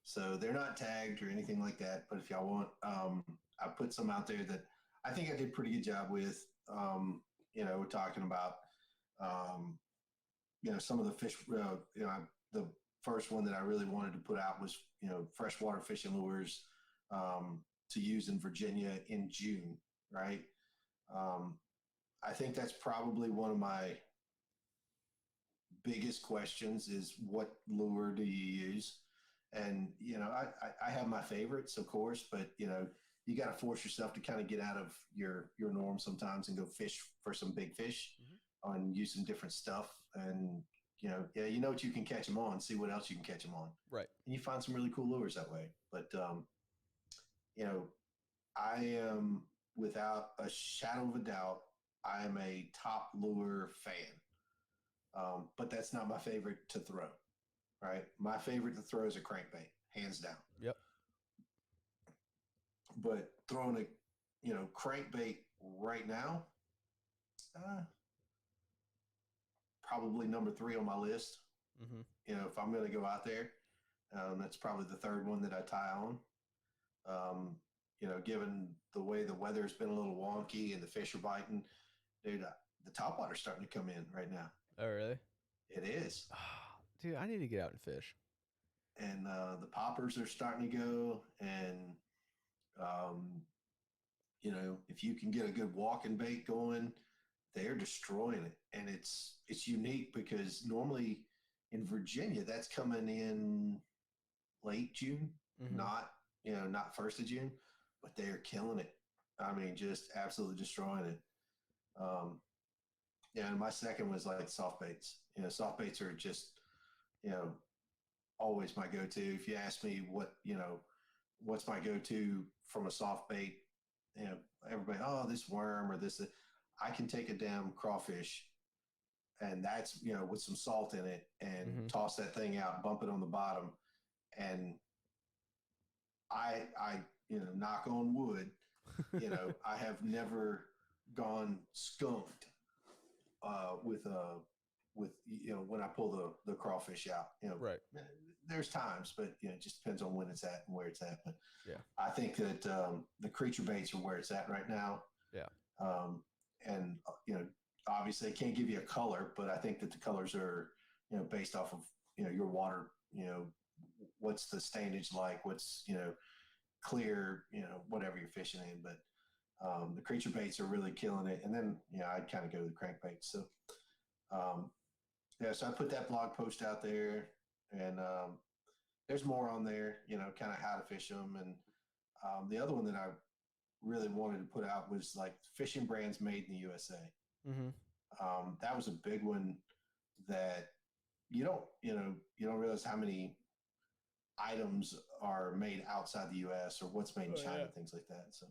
So they're not tagged or anything like that, but if y'all want, I put some out there that I think I did a pretty good job with. We're talking about, some of the fish, the first one that I really wanted to put out was, freshwater fishing lures to use in Virginia in June, right? I think that's probably one of my biggest questions is what lure do you use? And, I have my favorites, of course, but, you got to force yourself to kind of get out of your norm sometimes and go fish for some big fish and use some different stuff. And, you know what you can catch them on, see what else you can catch them on. Right. And you find some really cool lures that way. But, I am, without a shadow of a doubt, I am a top lure fan. But that's not my favorite to throw, right? My favorite to throw is a crankbait, hands down. Yep. But throwing a, crankbait right now, probably number 3 on my list. Mm-hmm. If I'm going to go out there, that's probably the third one that I tie on. Given the way the weather's been a little wonky and the fish are biting, dude, the topwater's starting to come in right now. Oh, really? It is. Dude, I need to get out and fish. And the poppers are starting to go. And, if you can get a good walking bait going, they're destroying it. And it's unique because normally in Virginia, that's coming in late June, not 1st of June, but they are killing it. I mean, just absolutely destroying it. And my second was like soft baits. Soft baits are just, always my go-to. If you ask me what's my go-to from a soft bait, everybody, oh, this worm or this, I can take a damn crawfish and that's, with some salt in it and toss that thing out, bump it on the bottom. And I knock on wood, I have never gone skunked with when I pull the crawfish out. Right. There's times, but it just depends on when it's at and where it's at. But yeah, I think that the creature baits are where it's at right now. Yeah. And obviously I can't give you a color, but I think that the colors are based off of your water. What's the stainage like? What's clear? Whatever you're fishing in, but the creature baits are really killing it. And then I'd kind of go to the crankbait. So so I put that blog post out there, and there's more on there, kind of how to fish them. And the other one that I really wanted to put out was like fishing brands made in the USA. That was a big one that you don't realize how many items are made outside the US or what's made in China, things like that. So,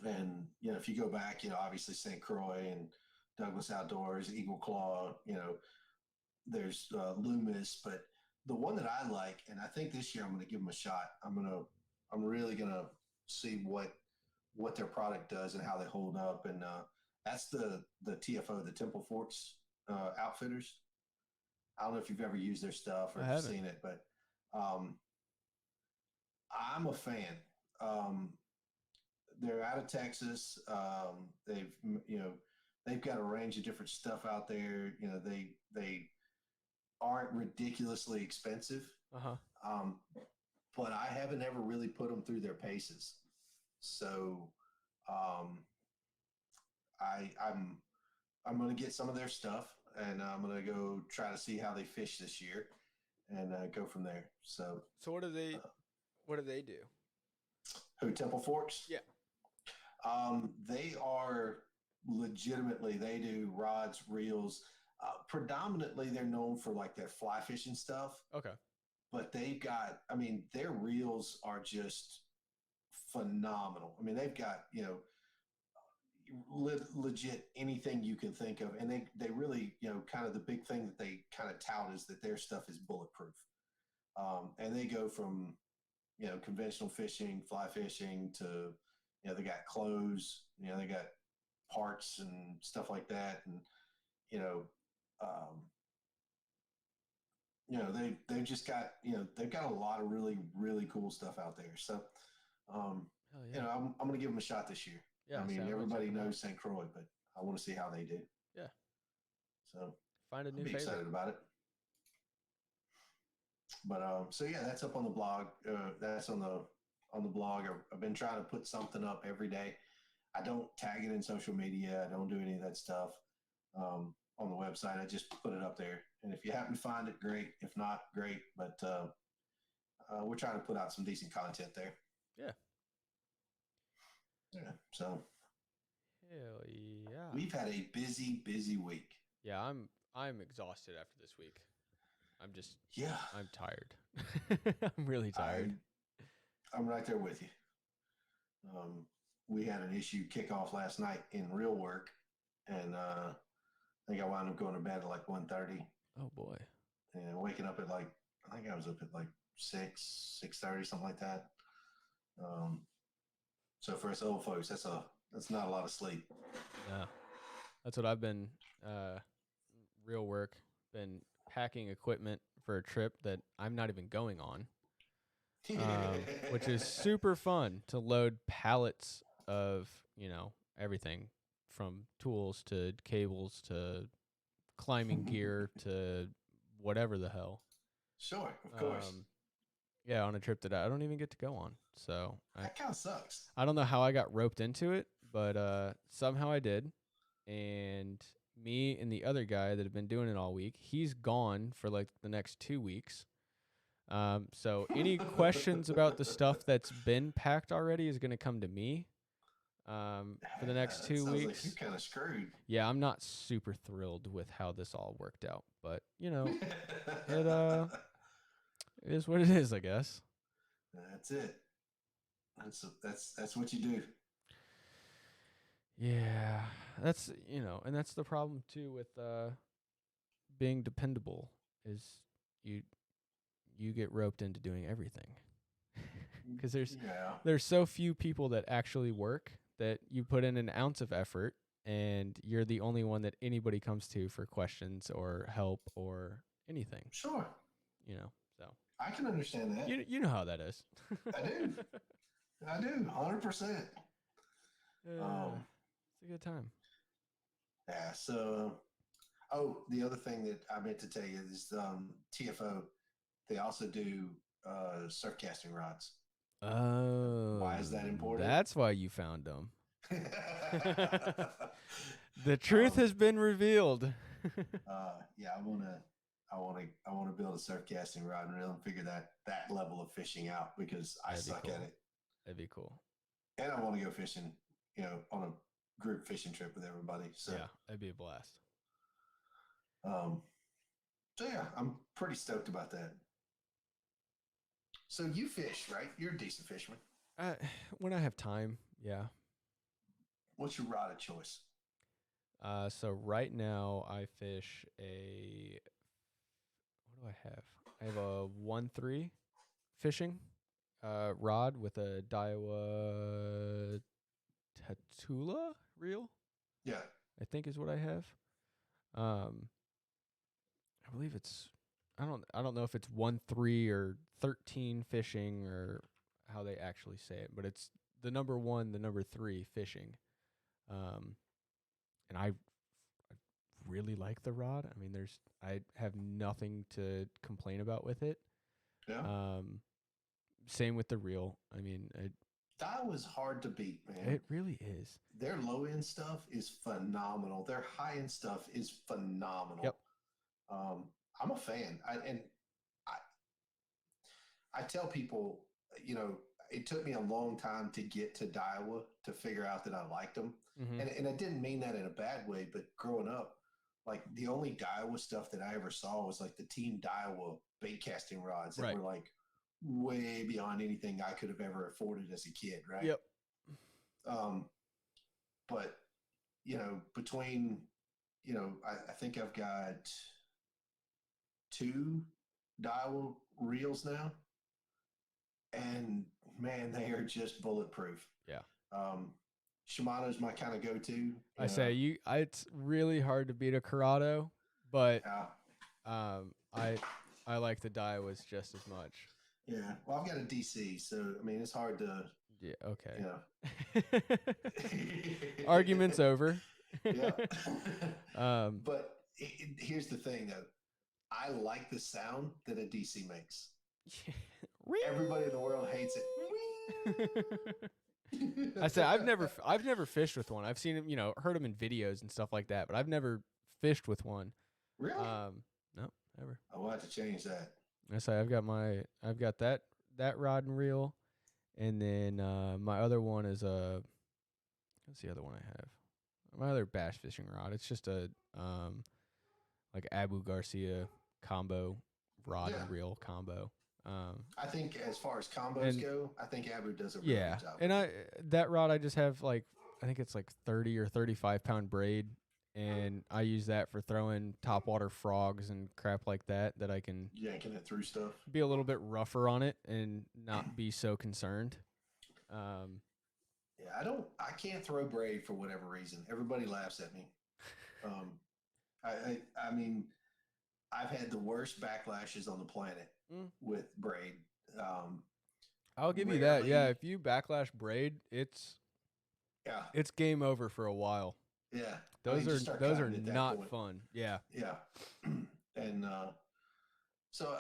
and if you go back, obviously St. Croix and Douglas Outdoors, Eagle Claw, there's Loomis, but the one that I like, and I think this year I'm going to give them a shot. I'm really going to see what their product does and how they hold up. And that's the TFO, the Temple Forks Outfitters. I don't know if you've ever used their stuff or seen it, but I'm a fan. They're out of Texas. They've got a range of different stuff out there. They aren't ridiculously expensive. But I haven't ever really put them through their paces. So I'm going to get some of their stuff, and I'm going to go try to see how they fish this year. and go from there. So what do they do? who, Temple Forks? Yeah. They are legitimately, they do rods, reels. Predominantly, they're known for like their fly fishing stuff. Okay. But they've got, I mean, their reels are just phenomenal. I mean, they've got, you know, legit anything you can think of. And they really, you know, kind of the big thing that they kind of tout is that their stuff is bulletproof. And they go from, you know, conventional fishing, fly fishing to, you know, they got clothes, you know, they got parts and stuff like that. And, you know, they've just got, you know, they've got a lot of really, really cool stuff out there. So, Yeah. you know, I'm going to give them a shot this year. Yeah, I mean, everybody knows St. Croix, but I want to see how they do. Yeah. So Find a new be favorite. excited about it. But so yeah, that's up on the blog. That's on the blog. I've been trying to put something up every day. I don't tag it in social media. I don't do any of that stuff on the website. I just put it up there. And if you happen to find it, great. If not, great. But we're trying to put out some decent content there. Yeah. Yeah. So. Hell yeah. We've had a busy week. Yeah, I'm exhausted after this week. I'm tired. I'm really tired. I'm right there with you. We had an issue kickoff last night in real work, and I think I wound up going to bed at like 1:30. Oh boy. And waking up at like, I think I was up at like 6:30, something like that. So for us old folks, that's not a lot of sleep. Yeah. That's what I've been real work, been packing equipment for a trip that I'm not even going on. Which is super fun to load pallets of, you know, everything from tools to cables to climbing gear to whatever the hell. Sure, of course. Yeah, on a trip that I don't even get to go on. So that kind of sucks. I don't know how I got roped into it, but somehow I did. And me and the other guy that have been doing it all week, he's gone for like the next 2 weeks. So any questions about the stuff that's been packed already is going to come to me for the next 2 weeks. Like you're kind of screwed. Yeah, I'm not super thrilled with how this all worked out, but you know, it is what it is, I guess. That's it. That's what you do. Yeah, that's, you know, and that's the problem too with being dependable is you get roped into doing everything because there's so few people that actually work that you put in an ounce of effort and you're the only one that anybody comes to for questions or help or anything. Sure. You know, so I can understand that. You know how that is. I do 100%. It's a good time. Yeah. So, the other thing that I meant to tell you is TFO. They also do surf casting rods. Oh, why is that important? That's why you found them. The truth has been revealed. Yeah, I want to build a surf casting rod and reel and figure that level of fishing out because I suck at it. That'd be cool. And I want to go fishing, you know, on a group fishing trip with everybody. So yeah, that'd be a blast. So yeah, I'm pretty stoked about that. So you fish, right? You're a decent fisherman. When I have time, yeah. What's your rod of choice? So right now I fish what do I have? I have a 1-3 fishing rod with a Daiwa Tatula reel. Yeah, I think is what I have. I believe it's I don't know if it's 1-3 or 13 fishing or how they actually say it, but it's the number 1, the number 3 fishing. And I really like the rod. I mean, I have nothing to complain about with it. Yeah. Same with the reel. I mean, Daiwa's hard to beat, man. It really is. Their low end stuff is phenomenal. Their high end stuff is phenomenal. Yep. I'm a fan. I tell people, it took me a long time to get to Daiwa to figure out that I liked them. Mm-hmm. And I didn't mean that in a bad way, but growing up, like the only Daiwa stuff that I ever saw was like the Team Daiwa bait casting rods that Right. were like way beyond anything I could have ever afforded as a kid, right? Yep. But between I think I've got 2 Daiwa reels now, and man, they are just bulletproof. Yeah. Shimano's my kind of go-to. It's really hard to beat a Corrado, but I like the Daiwas just as much. Yeah. Well, I've got a DC, so I mean, it's hard to. Yeah. Okay. Arguments over. Yeah. But here's the thing, though. I like the sound that a DC makes. Everybody in the world hates it. I said I've never fished with one. I've seen him, heard him in videos and stuff like that, but I've never fished with one. Really? No, never. I will have to change that. I say I've got that rod and reel, and then my other one is what's the other one I have? My other bass fishing rod. It's just a like Abu Garcia combo rod and reel combo. I think as far as combos go, I think Abu does a really good job. And that rod I just have I think it's like 30 or 35 pound braid, and I use that for throwing topwater frogs and crap like that I can yanking it through stuff. Be a little bit rougher on it and not be so concerned. Yeah, I can't throw braid for whatever reason. Everybody laughs at me. I mean, I've had the worst backlashes on the planet with braid. I'll give you that. Yeah, if you backlash braid, it's game over for a while. Yeah, those are not fun. Yeah, yeah, and so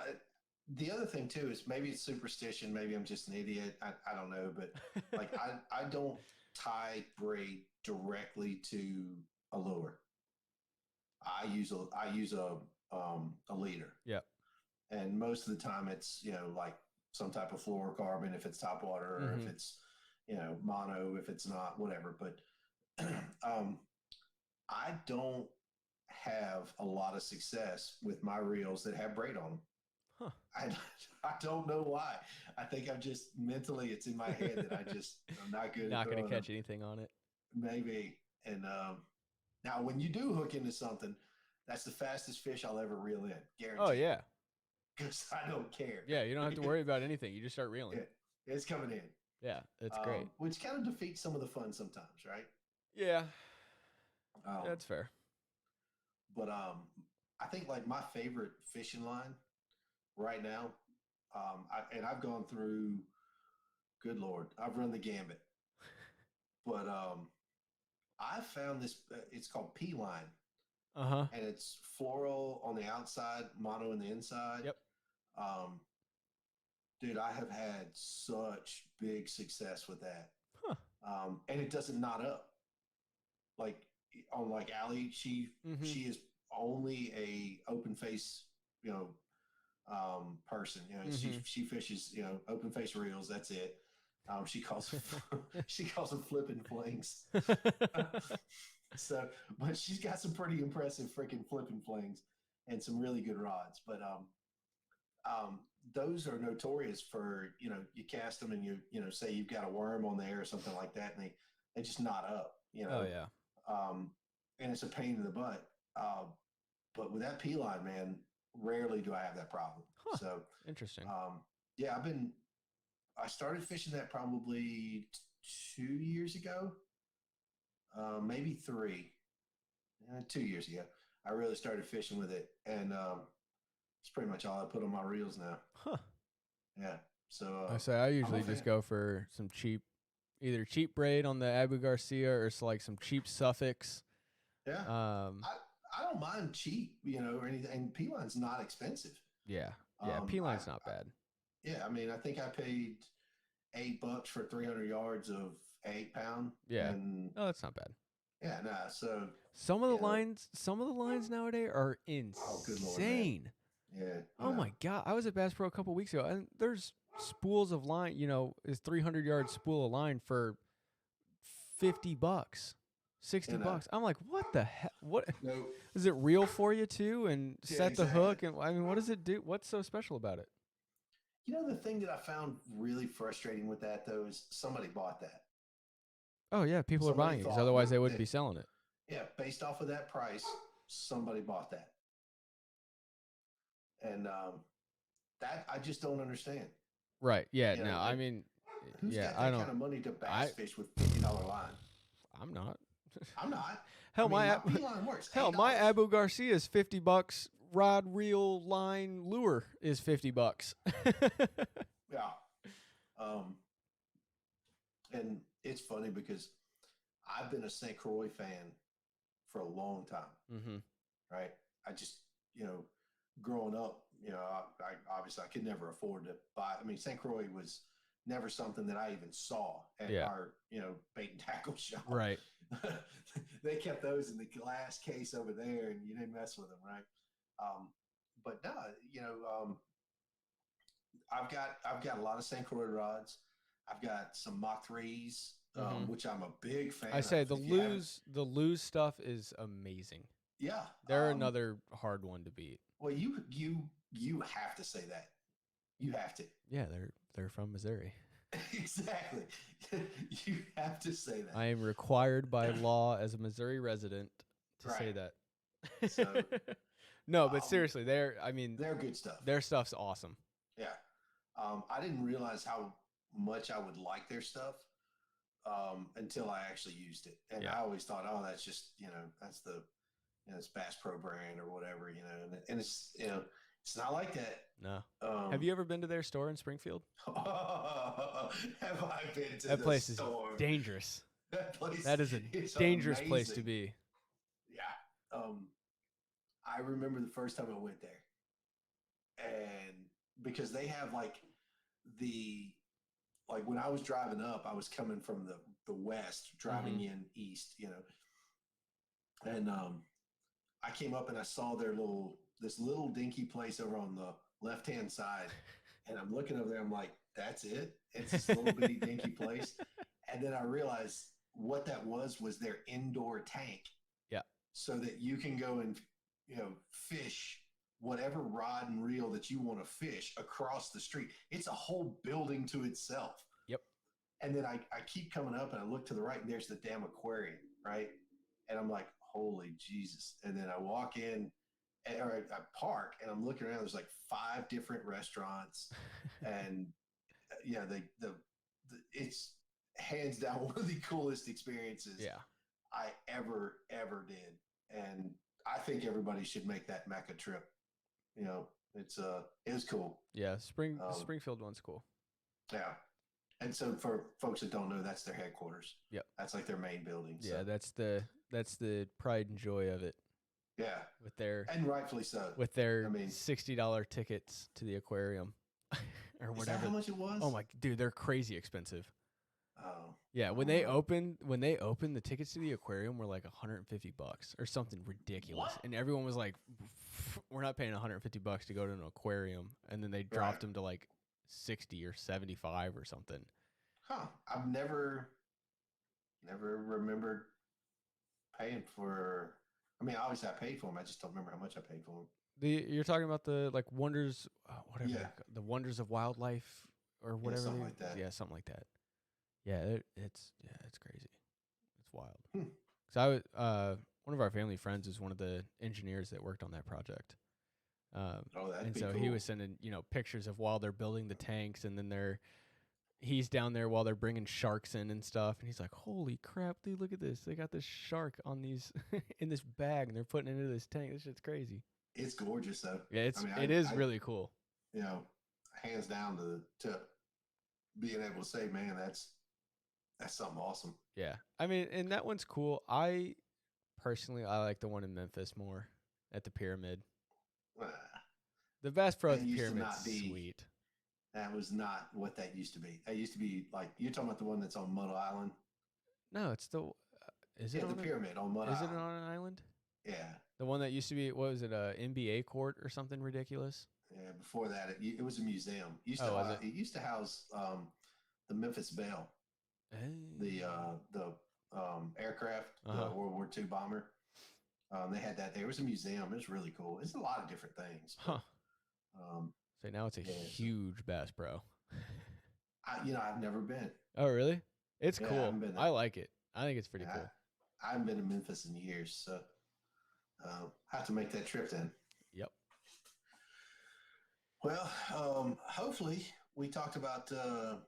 the other thing too is maybe it's superstition. Maybe I'm just an idiot. I don't know, but like I don't tie braid directly to a lure. I use a leader. Yeah. And most of the time it's, like some type of fluorocarbon if it's topwater, or if it's, mono, if it's not, whatever. But I don't have a lot of success with my reels that have braid on them. Huh. I don't know why. I think I'm just mentally, it's in my head that I'm not good. Not going to catch anything on it. Maybe. And now when you do hook into something, that's the fastest fish I'll ever reel in. Guaranteed. Oh, yeah. Because I don't care. Yeah, you don't have to worry about anything. You just start reeling. Yeah, it's coming in. Yeah, it's great. Which kind of defeats some of the fun sometimes, right? Yeah. That's fair. But I think like my favorite fishing line right now, I've gone through, good Lord, I've run the gambit. But I found this, it's called P-line. Uh-huh. And it's floral on the outside, mono on the inside. Yep. Dude, I have had such big success with that. Huh. And it doesn't knot up. Like on like Allie, she is only a open face, person. She fishes, open face reels. That's it. She calls them flipping flings. So, but she's got some pretty impressive freaking flipping flings and some really good rods. But those are notorious for, you cast them and you say you've got a worm on there or something like that, and they just knot up. Oh yeah. And it's a pain in the butt. But with that P-line, man, rarely do I have that problem. Huh. So interesting. Yeah, I started fishing that probably 2 years ago. Maybe 3, 2 years ago. I really started fishing with it, and it's pretty much all I put on my reels now. Huh. Yeah. So I usually just go for some either cheap braid on the Abu Garcia or like some cheap Suffix. Yeah. I don't mind cheap, or anything. And P-line's not expensive. Yeah. Yeah. P-line's not bad. Yeah. I mean, I think I paid $8 for 300 yards of 8-pound. Yeah. That's not bad. Yeah. Nah. So some of the lines nowadays are insane. Oh, good Lord, man. Yeah. Oh my God. I was at Bass Pro a couple weeks ago, and there's spools of line, is 300-yard spool of line for $50, $60. I'm like, what the heck? What No. is it real for you too? And Yeah, set the exactly. hook, and I mean, what does it do? What's so special about it? The thing that I found really frustrating with that though is somebody bought that. Oh yeah, people are Somebody buying it because thought otherwise they wouldn't be selling it. Yeah, based off of that price, somebody bought that, and that I just don't understand. Right. Yeah. No. I mean, Who's yeah. got I that don't. kind of money to bass fish with $50 line? I'm not. I'm not. Hell, my P line works. Hell, my Abu Garcia is $50. Rod, reel, line, lure is $50. Yeah. And it's funny because I've been a St. Croix fan for a long time. Mm-hmm. Right. I just, growing up, I obviously I could never afford to buy. I mean, St. Croix was never something that I even saw at our, bait and tackle shop. Right. They kept those in the glass case over there, and you didn't mess with them, right? But no, I've got a lot of St. Croix rods. I've got some Mach 3s, which I'm a big fan. I say of. the lose stuff is amazing. Yeah, they're another hard one to beat. Well, you have to say that. You have to. Yeah, they're from Missouri. Exactly. You have to say that. I am required by law as a Missouri resident to say that. So, no, but seriously, they're good stuff. Their stuff's awesome. Yeah. I didn't realize how much I would like their stuff until I actually used it. And I always thought, oh, that's just, that's the it's Bass Pro brand or whatever, and it's, it's not like that. No. Have you ever been to their store in Springfield? Have I been to that place store? Is dangerous. That is a dangerous amazing place to be. Yeah. I remember the first time I went there, and because they have when I was driving up, I was coming from the west, driving in east, and I came up and I saw this little dinky place over on the left-hand side, and I'm looking over there. I'm like, that's it? It's this little bitty dinky place. And then I realized what that was their indoor tank. Yeah. So that you can go and, fish whatever rod and reel that you want to fish across the street. It's a whole building to itself. Yep. And then I keep coming up and I look to the right and there's the damn aquarium, right? And I'm like, holy Jesus. And then I walk in, or I park, and I'm looking around. There's 5 different restaurants, and it's hands down one of the coolest experiences I ever did. And I think everybody should make that Mecca trip. It was cool. Yeah, Springfield one's cool. Yeah. And so for folks that don't know, that's their headquarters. Yep. That's their main building. Yeah, so. that's the pride and joy of it. Yeah. And rightfully so. With their $60 tickets to the aquarium or whatever. Is that how much it was? Oh my dude, they're crazy expensive. Oh. Yeah, when they opened, the tickets to the aquarium were like $150 or something ridiculous. What? And everyone was like, we're not paying $150 to go to an aquarium. And then they dropped them to 60 or 75 or something. Huh. I've never remembered paying for. I mean, obviously I paid for them. I just don't remember how much I paid for them. You're talking about the wonders, the wonders of wildlife or whatever. Something like that. Yeah, something like that. Yeah, it's crazy. It's wild. So I was one of our family friends is one of the engineers that worked on that project. That'd be so cool. He was sending pictures of while they're building the tanks, and then he's down there while they're bringing sharks in and stuff, and he's like, "Holy crap, dude! Look at this! They got this shark on these in this bag, and they're putting it into this tank. This shit's crazy." It's gorgeous, though. Yeah, it is really cool. Hands down to being able to say, man, that's something awesome. Yeah, I mean, and that one's cool. I like the one in Memphis more at the Pyramid. The Bass Pro at the Pyramid's sweet. That was not what that used to be. That used to be you're talking about the one that's on Mud Island. No, it's the. Is it on the Pyramid on Mud Island? Is it on an island? Yeah. The one that used to be, what was it, a NBA court or something ridiculous? Yeah. Before that, it was a museum. Was It used to house the Memphis Belle, the aircraft, the World War II bomber. They had that there. It was a museum. It was really cool. It's a lot of different things. But, so now it's a huge Bass Pro. I've never been. Oh, really? It's Yeah, I cool. haven't been there. I like it. I think it's pretty cool. I haven't been to Memphis in years, so have to make that trip then. Yep. Well, hopefully we talked about a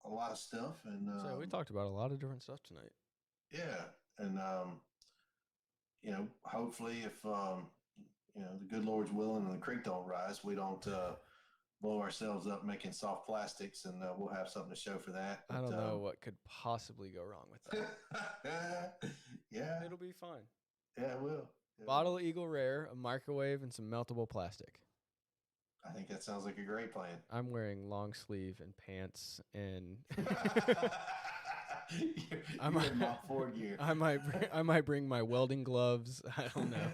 lot of stuff, and so we talked about a lot of different stuff tonight. Yeah, and hopefully if the good Lord's willing and the creek don't rise, we don't blow ourselves up making soft plastics, and we'll have something to show for that. But, I don't know what could possibly go wrong with that. Yeah, it'll be fine. Yeah, it will. Bottle Eagle Rare, a microwave, and some meltable plastic. I think that sounds like a great plan. I'm wearing long sleeve and pants, and you're in my 4 gear. I might bring my welding gloves. I don't know.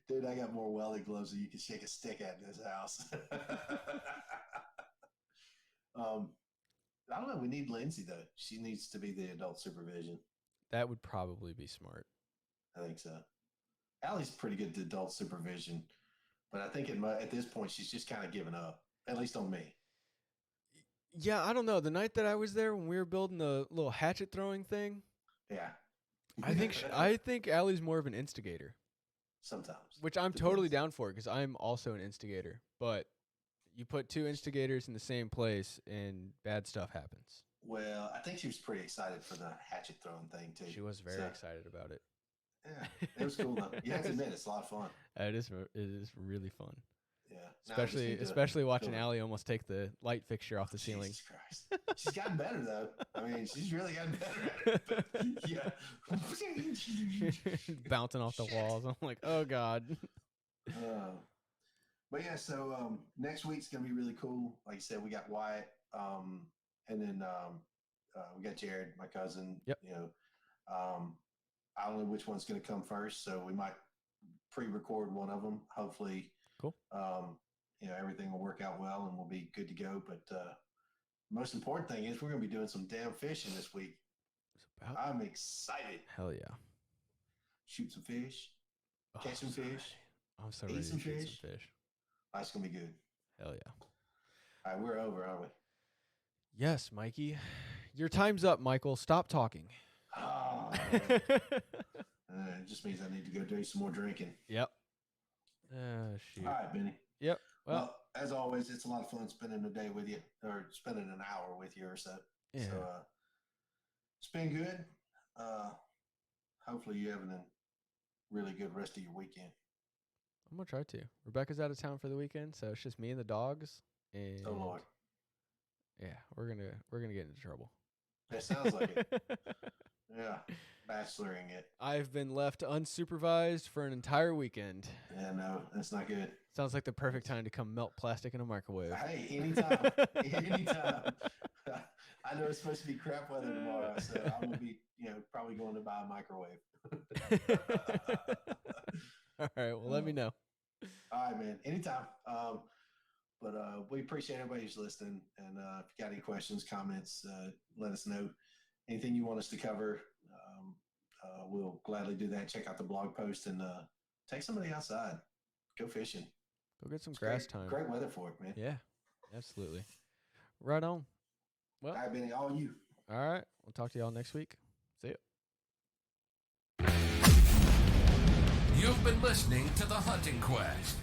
Dude, I got more welding gloves than you can shake a stick at in this house. I don't know. We need Lindsay, though. She needs to be the adult supervision. That would probably be smart. I think so. Allie's pretty good to adult supervision, but I think at this point, she's just kind of given up, at least on me. Yeah, I don't know. The night that I was there when we were building the little hatchet throwing thing. Yeah. I think Allie's more of an instigator. Sometimes. Which I'm totally down for because I'm also an instigator. But you put two instigators in the same place and bad stuff happens. Well, I think she was pretty excited for the hatchet throwing thing, too. She was very excited about it. Yeah, it was cool, though. You have to admit, it's a lot of fun. It is really fun. Yeah. Especially watching Allie almost take the light fixture off the ceiling. Jesus Christ. She's gotten better, though. I mean, she's really gotten better at it. But, yeah. Bouncing off the walls. I'm like, oh, God. But, yeah, so next week's going to be really cool. Like you said, we got Wyatt, and then we got Jared, my cousin. Yep. I don't know which one's going to come first, so we might pre-record one of them. Hopefully, cool. Everything will work out well and we'll be good to go. But most important thing is we're going to be doing some damn fishing this week. I'm excited. Hell yeah! Shoot some fish, catch some fish. I'm so ready to shoot some fish. That's going to be good. Hell yeah! All right, we're over, aren't we? Yes, Mikey. Your time's up, Michael. Stop talking. Oh, it just means I need to go do some more drinking. Yep. Shoot. All right, Benny. Yep. Well, as always, it's a lot of fun spending a day with you, or spending an hour with you or so. Yeah. So it's been good. Hopefully you're having a really good rest of your weekend. I'm gonna try to. Rebecca's out of town for the weekend, so it's just me and the dogs. And oh Lord. Yeah, we're gonna get into trouble. That sounds like it. Yeah, bacheloring it. I've been left unsupervised for an entire weekend. Yeah, no, that's not good. Sounds like the perfect time to come melt plastic in a microwave. Hey, anytime. Anytime. I know it's supposed to be crap weather tomorrow, so I'm going to be, probably going to buy a microwave. All right, well, let me know. All right, man. Anytime. But we appreciate everybody who's listening. And if you got any questions, comments, let us know. Anything you want us to cover, we'll gladly do that. Check out the blog post and take somebody outside. Go fishing. Go get some grass time. Great weather for it, man. Yeah, absolutely. Right on. Well, all right, Benny, all you. All right. We'll talk to y'all next week. See ya. You've been listening to The Hunting Quest.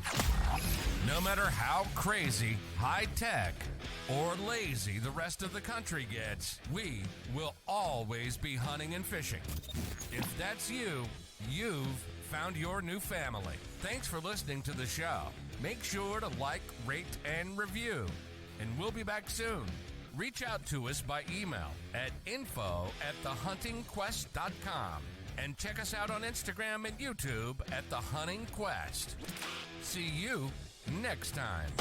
No matter how crazy, high-tech, or lazy the rest of the country gets, we will always be hunting and fishing. If that's you, you've found your new family. Thanks for listening to the show. Make sure to like, rate, and review. And we'll be back soon. Reach out to us by email at info@thehuntingquest.com. And check us out on Instagram and YouTube at The Hunting Quest. See you next time.